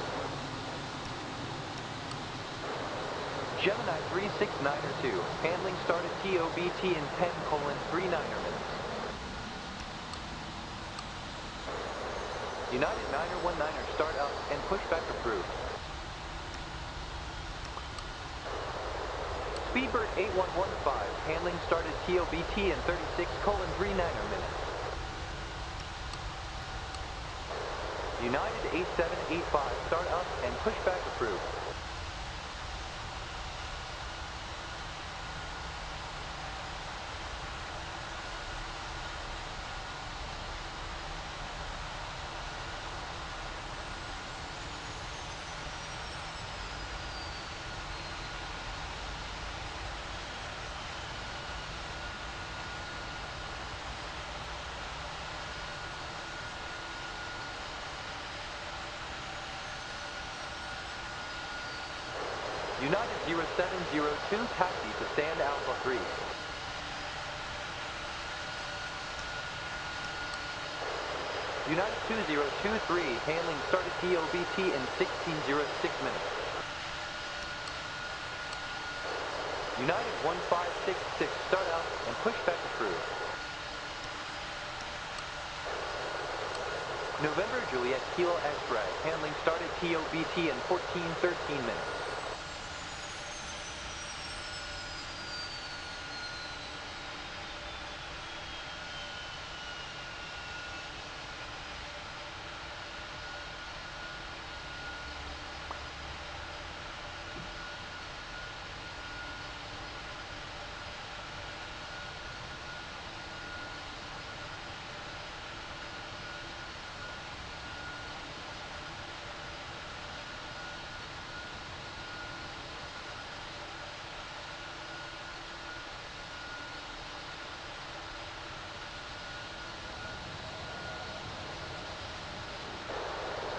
Gemini 369er2, handling started TOBT in 10:39 minutes. United 9er 19er, start up and pushback approved. Speedbird 8115, handling started TOBT in 36:39 minutes. United 8785, start up and pushback approved. United 0702, taxi to stand Alpha 3. United 2023, handling started TOBT in 16:06 minutes. United 1566, start up and pushback approved. November Juliet Kilo X-Ray, handling started TOBT in 14:13 minutes.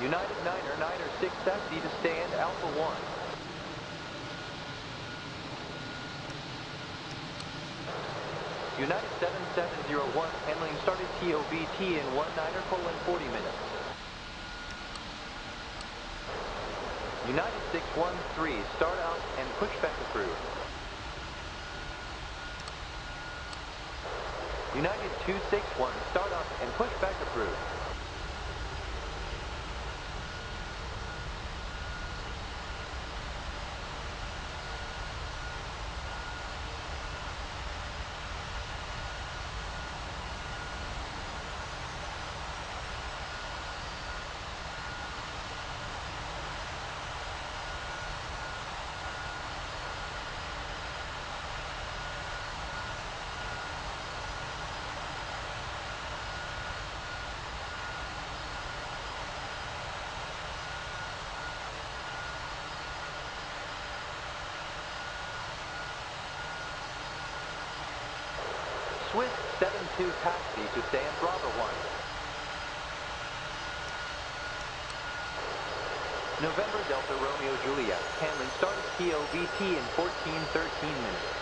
United 9er 9er 6, taxi to stand Alpha 1. United 7701, handling started TOBT in 19:40 minutes. United 613, start up and pushback approved. United 261, start up and pushback approved. Swiss 72 taxi to stand Bravo 1. November Delta Romeo Juliet, handling started TOBT in 14:13 minutes.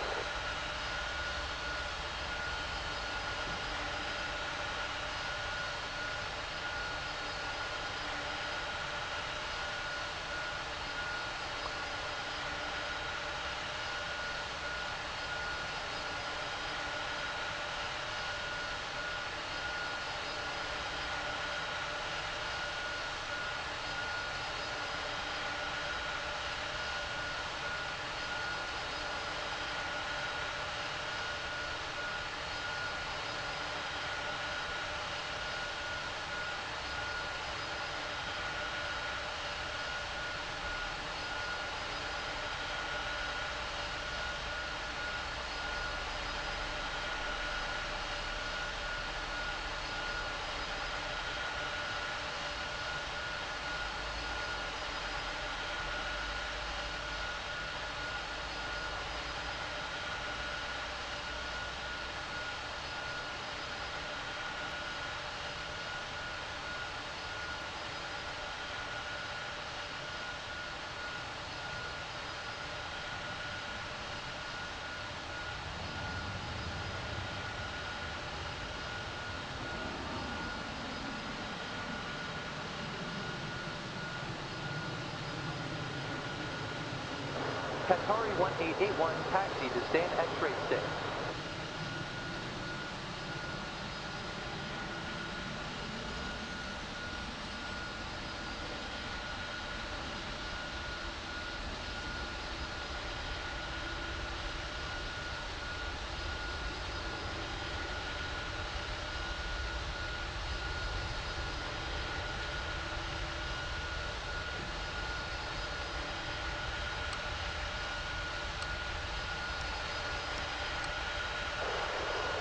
Qatari 1881 taxi to stand X-ray 6.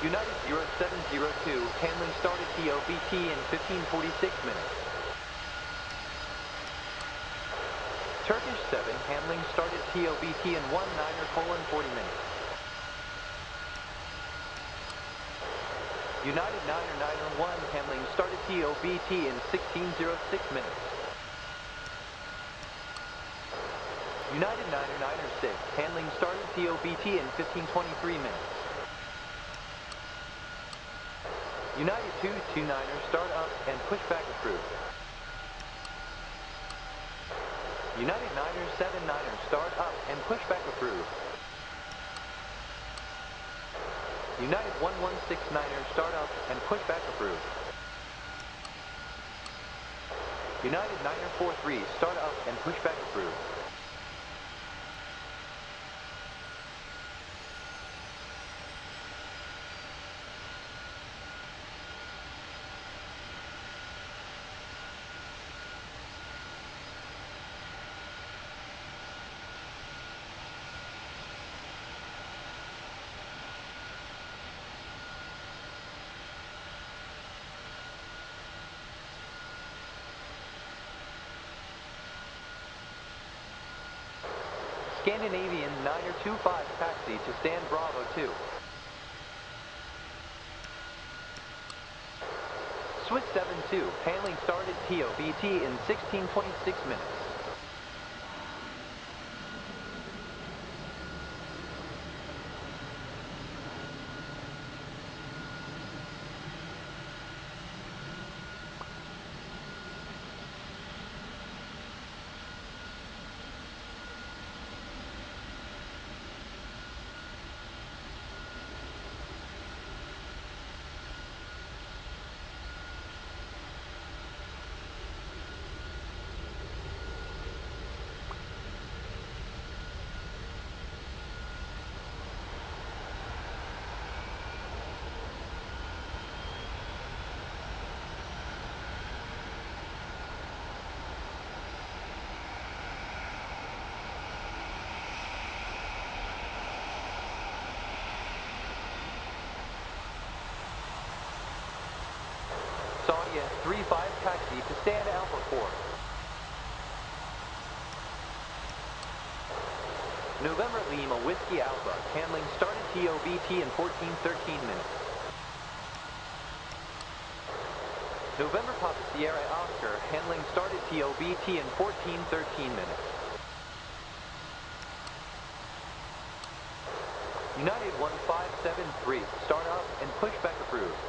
United 0702, handling started TOBT in 15:46 minutes. Turkish 7, handling started TOBT in 19:40 minutes. United 991, handling started TOBT in 16:06 minutes. United 996, handling started TOBT in 15:23 minutes. United 229er start up and pushback approved. United 9er 79er start up and pushback approved. United 1169er start up and pushback approved. United 9er 43 start up and pushback approved. Scandinavian 9er25 taxi to stand Bravo 2. Swiss 72, handling started TOBT in 16:26 minutes. Saudi S35 taxi to stand Alpha 4. November Lima Whiskey Alpha, handling started TOBT in 14:13 minutes. November Papa Sierra Oscar, handling started TOBT in 14:13 minutes. United 1573, start up and pushback approved.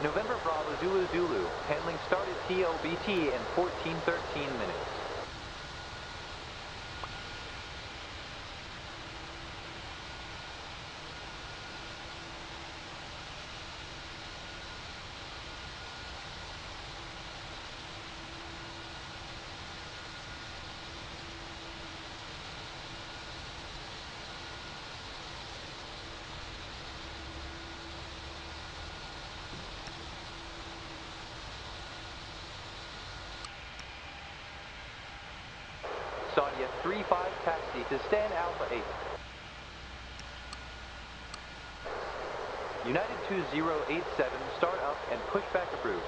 November Bravo Zulu Zulu, handling started TOBT in 14:13 minutes. Saudia 35 taxi to stand Alpha 8. United 2087 start up and pushback approved.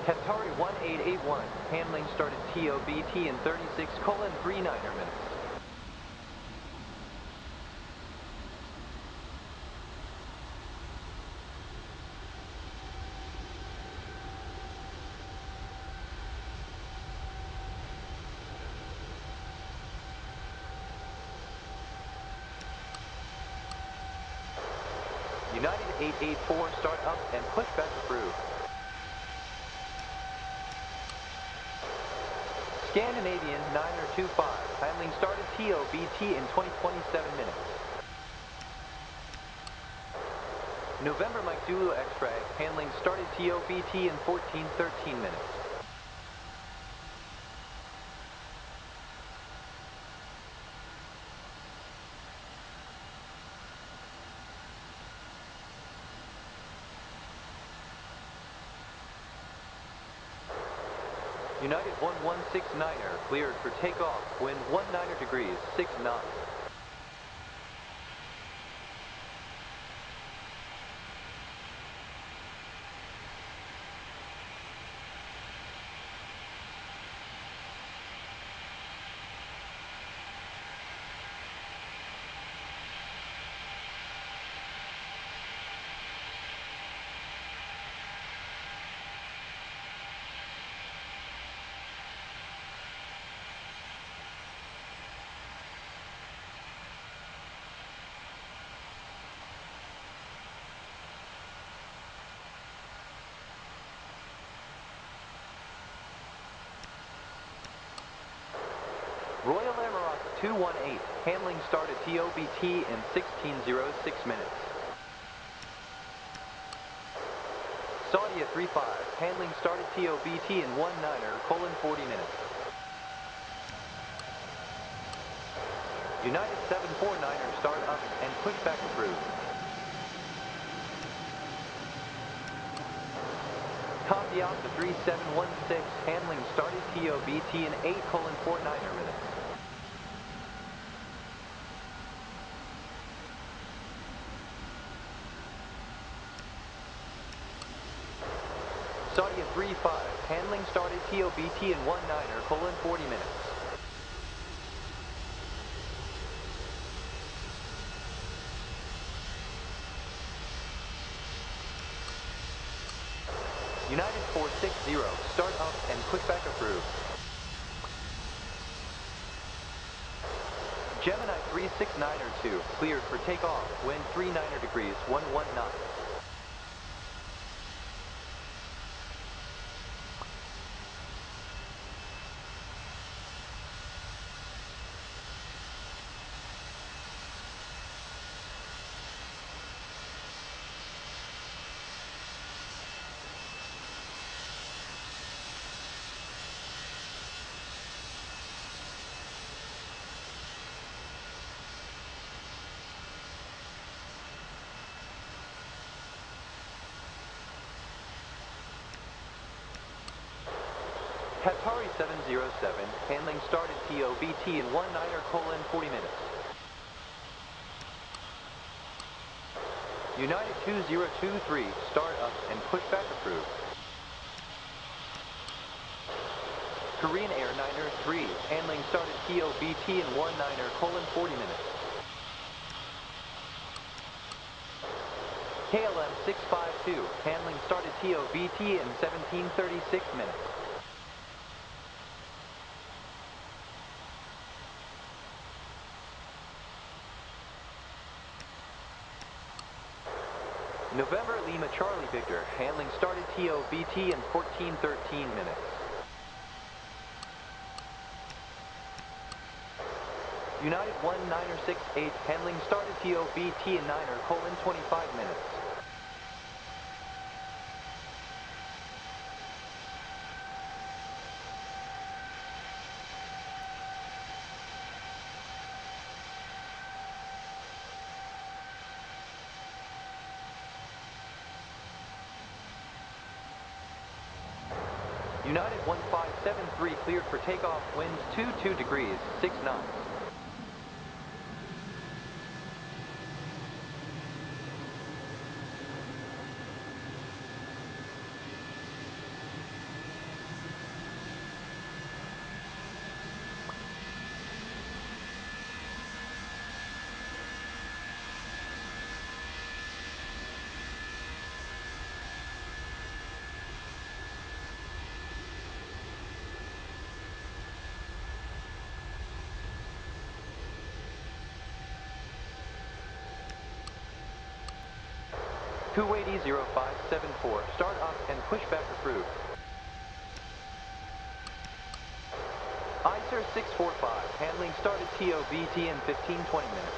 Qatari 1881, handling started TOBT in 36:39 minutes. United 884 start up and pushback approved. Scandinavian 925, handling started TOBT in 20:27 minutes. November Mike Zulu X-ray, handling started TOBT in 14:13 minutes. United 1169er, cleared for takeoff, wind 19 degrees, 6 knots. Royal Emirates 218, handling started TOBT in 16:06 minutes. Saudia 35, handling started TOBT in 19:40 minutes. United 749er start up and pushback approved. Confianza 3716, handling started TOBT in 8:49 minutes. Saudia 35, handling started TOBT in 19:40 minutes. United 460, start up and pushback approved. Gemini 369er 2, cleared for takeoff, wind 39 degrees, 11 knots. Qatari 707, handling started TOBT in 19:40 minutes. United 2023, start up and pushback approved. Korean Air 903, handling started TOBT in 19:40 minutes. KLM 652, handling started TOBT in 17:36 minutes. November Lima Charlie Victor, handling started TOBT in 14:13 minutes. United 1968, handling started TOBT in 9:25 minutes. United 1573 cleared for takeoff, winds 22 degrees, 6 knots. Kuwaiti 0574, start up and pushback approved. ICER 645, handling started TOBT in 15:20 minutes.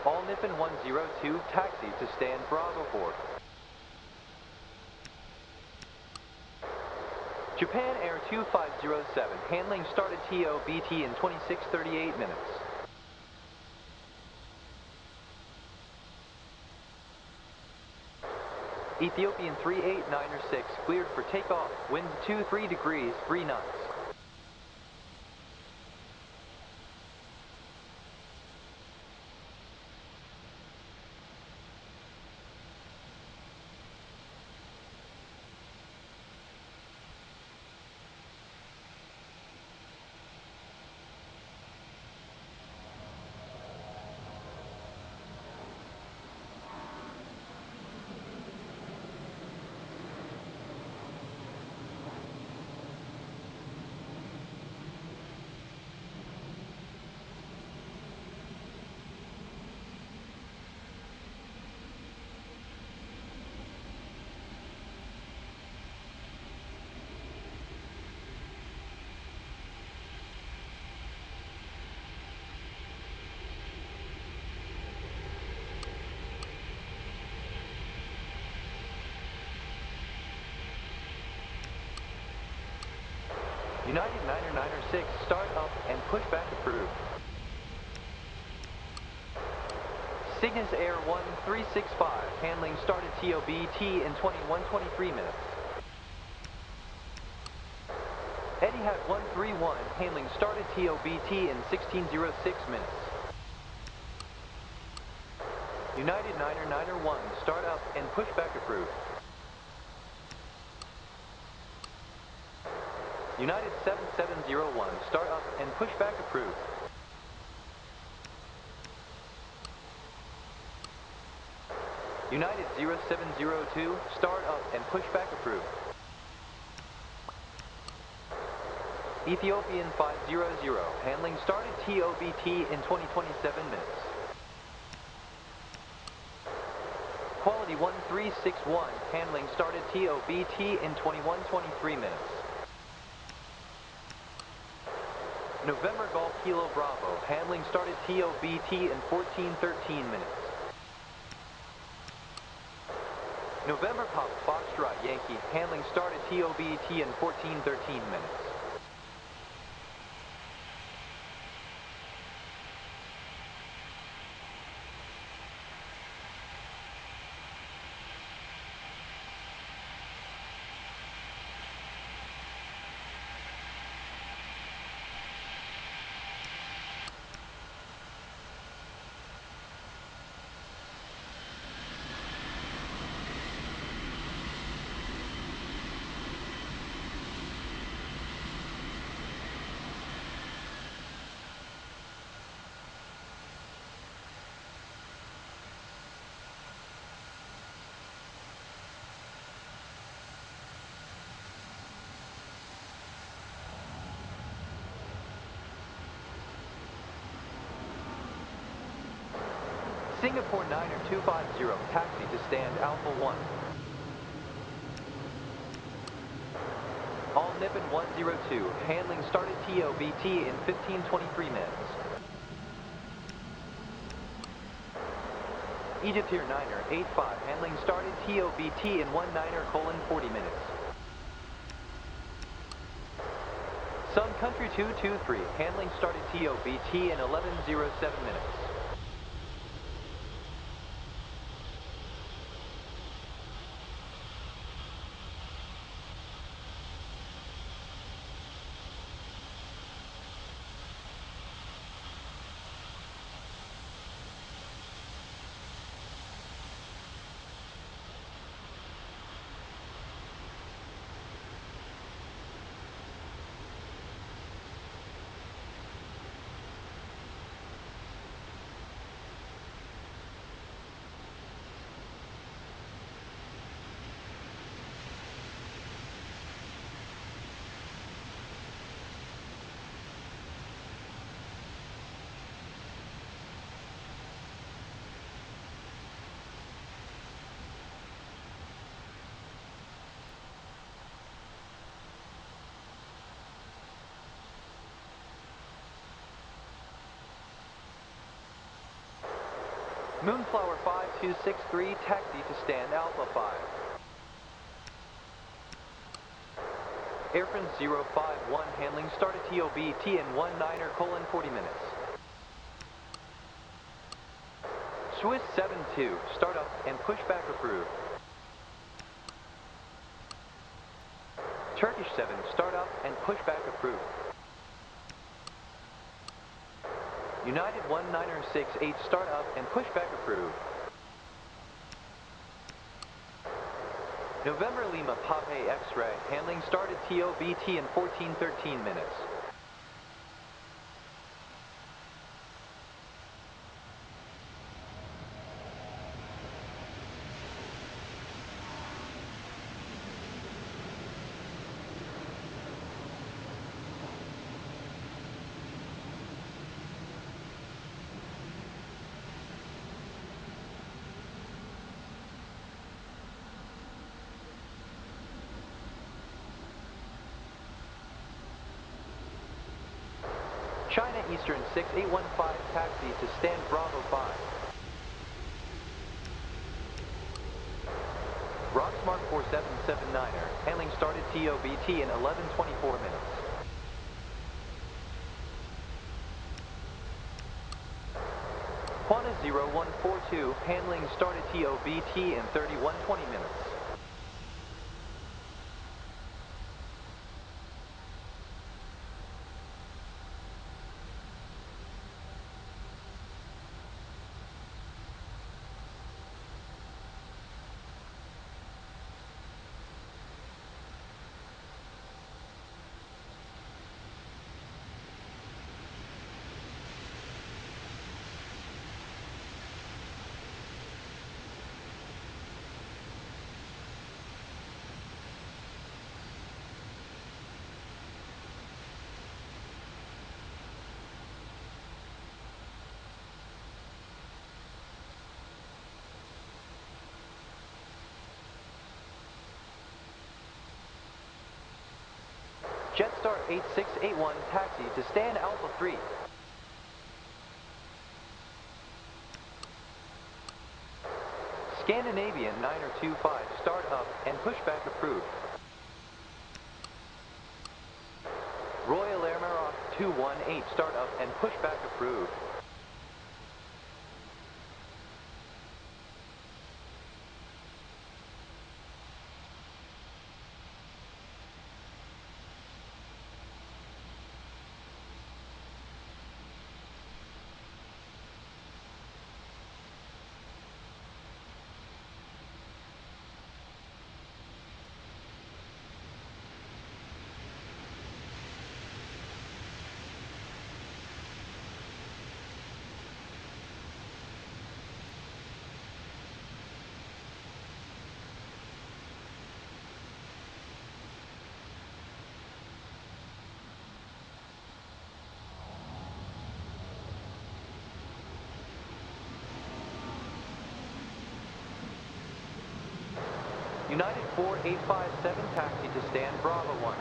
All Nippon 102, taxi to stand Bravo 4. Japan Air 2507, handling started TOBT in 26:38 minutes. Ethiopian 3896, cleared for takeoff, winds 23 degrees, 3 knots. United 906, start up and pushback approved. Cygnus Air 1365, handling started TOBT in 21:23 minutes. Etihad 131, handling started TOBT in 16:06 minutes. United 901, start up and pushback approved. United 7701, start up and pushback approved. United 0702, start up and pushback approved. Ethiopian 500, handling started TOBT in 2027 minutes. Quality 1361, handling started TOBT in 2123 minutes. November Golf Kilo Bravo, handling started TOBT in 1413 minutes. November Pop Foxtrot Yankee, handling started TOBT in 1413 minutes. Singapore Niner 250, taxi to stand Alpha 1. All Nippon 102, handling started TOBT in 1523 minutes. Egyptier Niner 85, handling started TOBT in 19:40 minutes. Sun Country 223, handling started TOBT in 11:07 minutes. Moonflower 5263, taxi to stand Alpha 5. Airfrance 051, handling started TOBT in 19:40 minutes. Swiss 72, start up and pushback approved. Turkish 7, start up and pushback approved. United 1968, start up and pushback approved. November Lima Pape X-ray, handling started TOBT in 1413 minutes. China Eastern 6815, taxi to stand Bravo 5. Rocksmart 4779er, handling started TOBT in 11:24 minutes. Qantas 0142, handling started TOBT in 31:20 minutes. Jetstar 8681 taxi to stand Alpha 3. Scandinavian 925 start up and pushback approved. Royal Air Maroc 218 start up and pushback approved. United 4857 taxi to stand Bravo 1.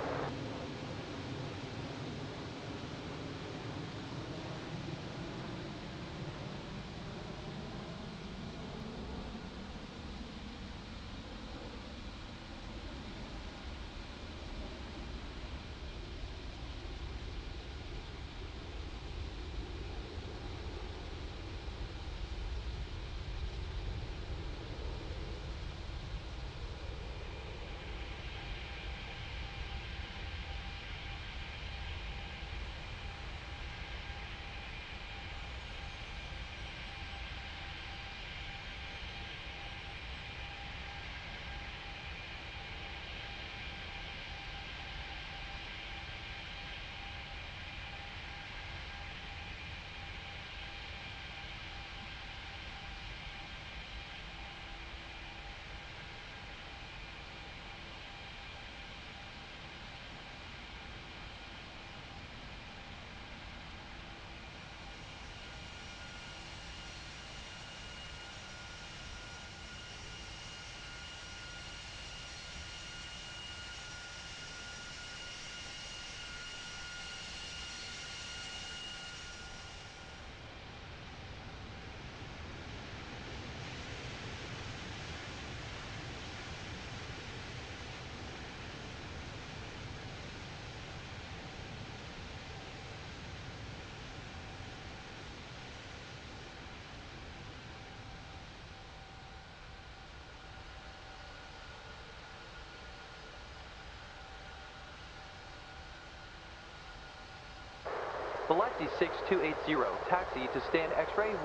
Velocity 6280 taxi to stand X-ray 18.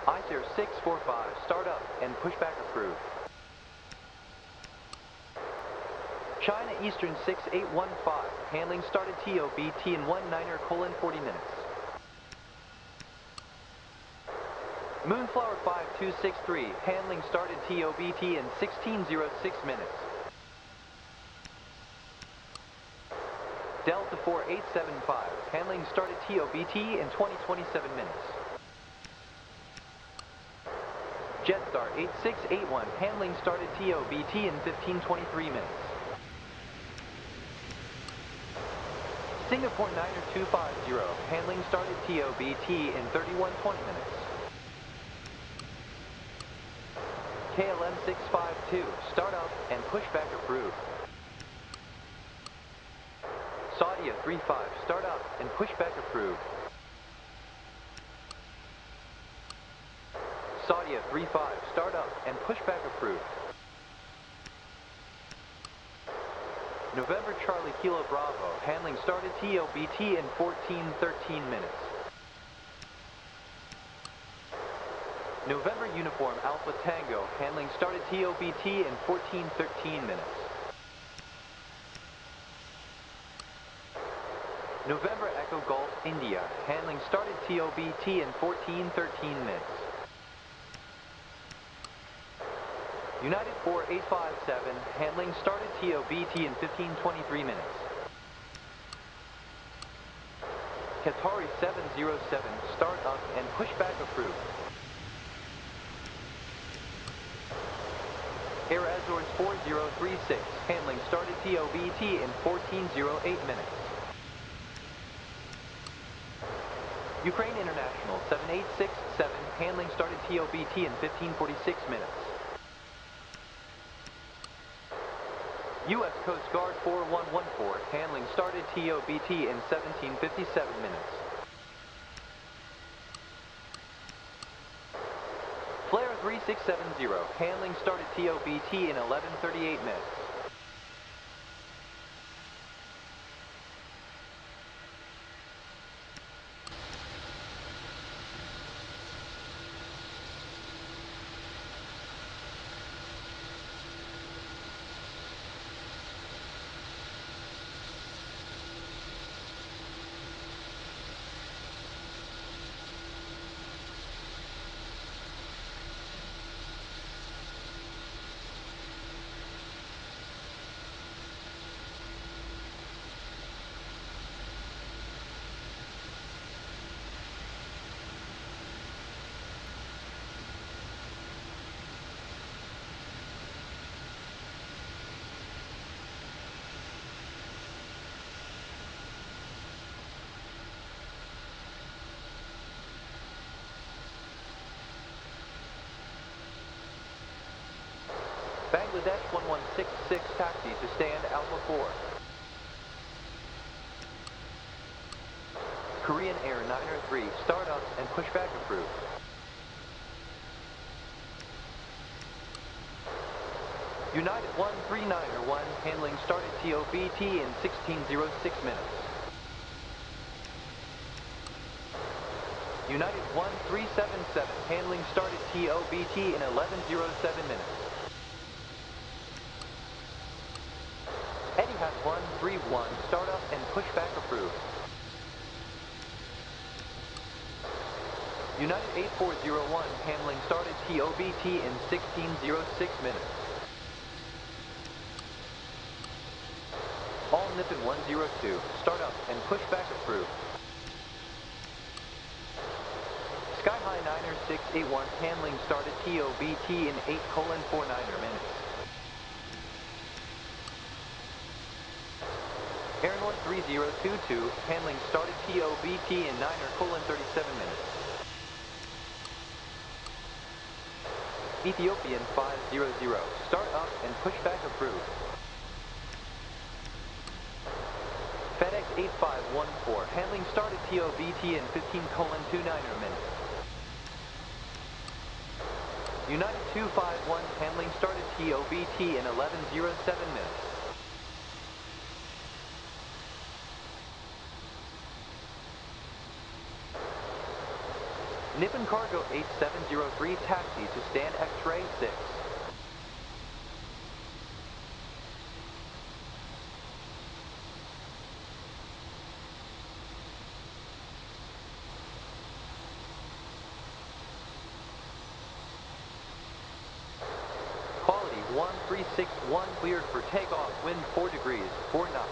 ICER 645 start up and pushback approved. China Eastern 6815 handling started TOBT in 19:40 minutes. Moonflower 5263 handling started TOBT in 16:06 minutes. Delta 4875 handling started TOBT in 20:27 minutes. Jetstar 8681 handling started TOBT in 15:23 minutes. Singapore 90250 handling started TOBT in 31:20 minutes. KLM 652 start up and pushback approved. Saudia 35 start up and pushback approved. Saudia 35 start up and pushback approved. November Charlie Kilo Bravo handling started TOBT in 14:13 minutes. November Uniform Alpha Tango handling started TOBT in 14:13 minutes. November Echo Golf India handling started TOBT in 14:13 minutes. United 4857 handling started TOBT in 15:23 minutes. Qatari 707 start up and pushback approved. Air Azores 4036, handling started TOBT in 1408 minutes. Ukraine International 7867, handling started TOBT in 1546 minutes. U.S. Coast Guard 4114, handling started TOBT in 1757 minutes. Flare 3670, handling started TOBT in 1138 minutes. Bangladesh 1166, taxi to stand Alpha 4. Korean Air 903, start up and pushback approved. United 13901, handling started TOBT in 1606 minutes. United 1377, handling started TOBT in 1107 minutes. Etihad 131, start up and pushback approved. United 8401, handling started TOBT in 1606 minutes. All Nippon 102, start up and pushback approved. Sky High Niner 681, handling started TOBT in 8:49 minutes. Air North 3022, handling started TOBT in 9:37 minutes. Ethiopian 500, start up and pushback approved. FedEx 8514, handling started TOBT in 15:29 minutes. United 251, handling started TOBT in 11:07 minutes. Nippon Cargo 8703, taxi to stand X-ray 6. Quality 1361, cleared for takeoff, wind 4 degrees, 4 knots.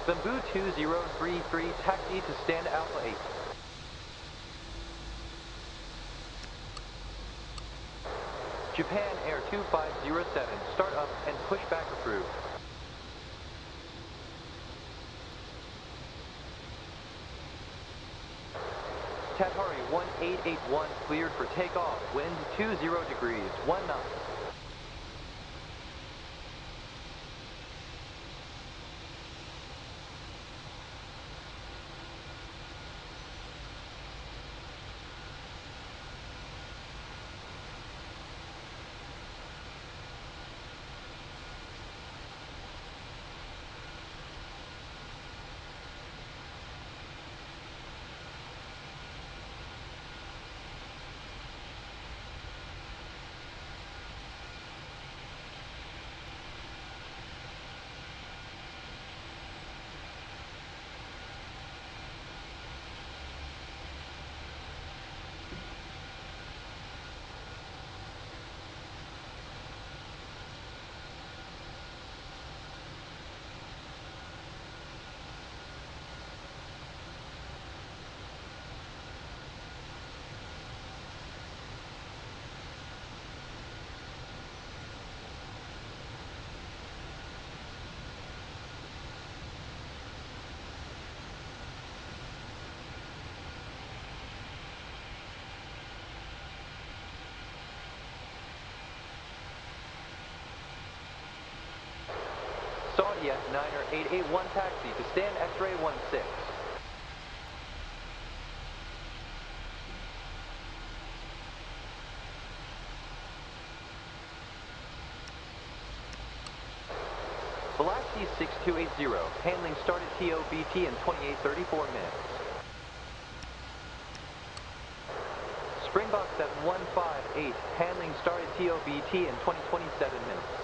Bamboo 2033, taxi to stand Alpha 8. Japan Air 2507, start up and pushback approved. Tatari 1881 cleared for takeoff. Wind 20 degrees, 1 knot. Zodiac 9881 taxi to stand X-ray 16. Velocity 6280, handling started TOBT in 28:34 minutes. Springbok 7158, handling started TOBT in 20:27 minutes.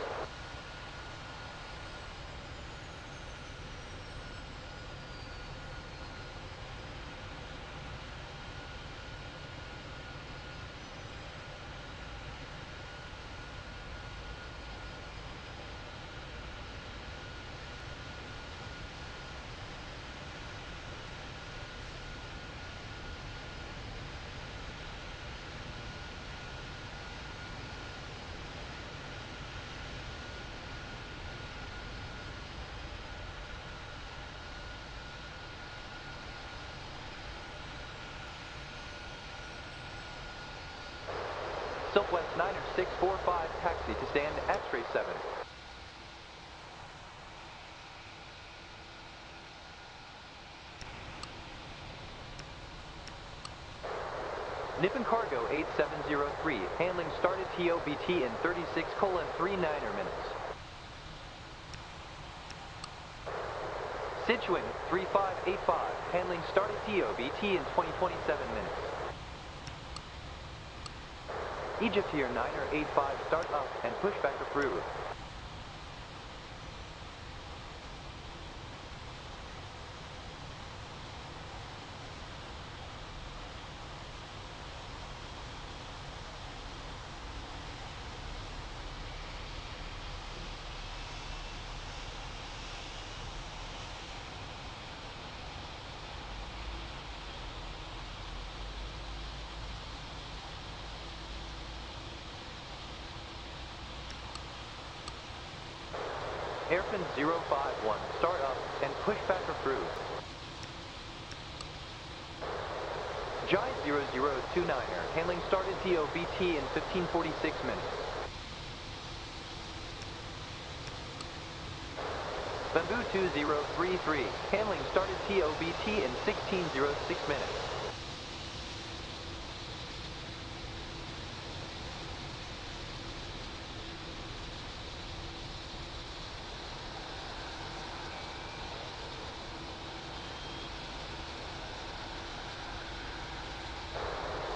Southwest 645 taxi to stand X-ray 7. Nippon Cargo 8703, handling started TOBT in 36:39 minutes. Sichuan 3585, handling started TOBT in 20:27 minutes. Egypt here 9085, start up and pushback approved. Airpin 051, start up and pushback approved. Jai 0029er, handling started TOBT in 15:46 minutes. Bamboo 2033, handling started TOBT in 16:06 minutes.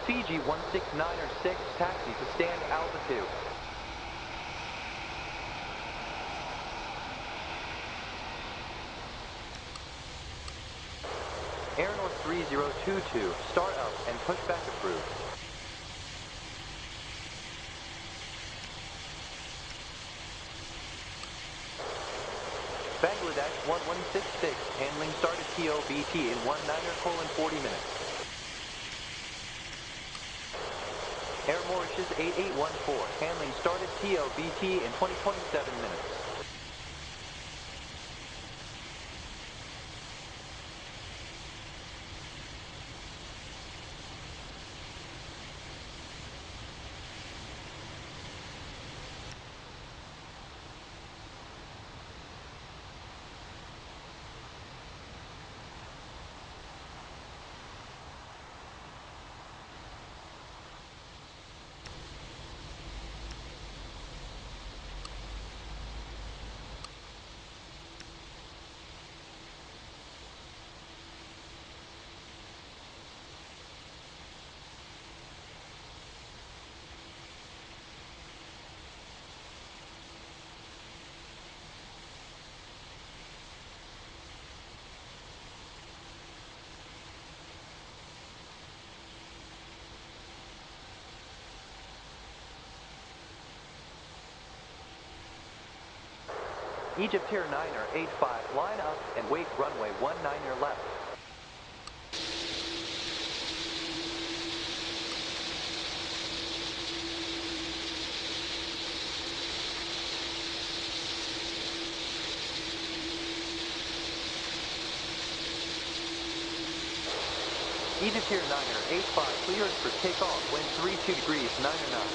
Fiji 16906, taxi to stand Alpha 2. Air North 3022, start up and pushback approved. Bangladesh 1166, handling started TOBT in 19:40 minutes. Air Mauritius 8814, handling started TOBT in 20:27 minutes. Egyptier 9er 85, line up and wait runway 19er left. Egyptier 9er 85 clears for takeoff, wind 32 degrees, 9er 9.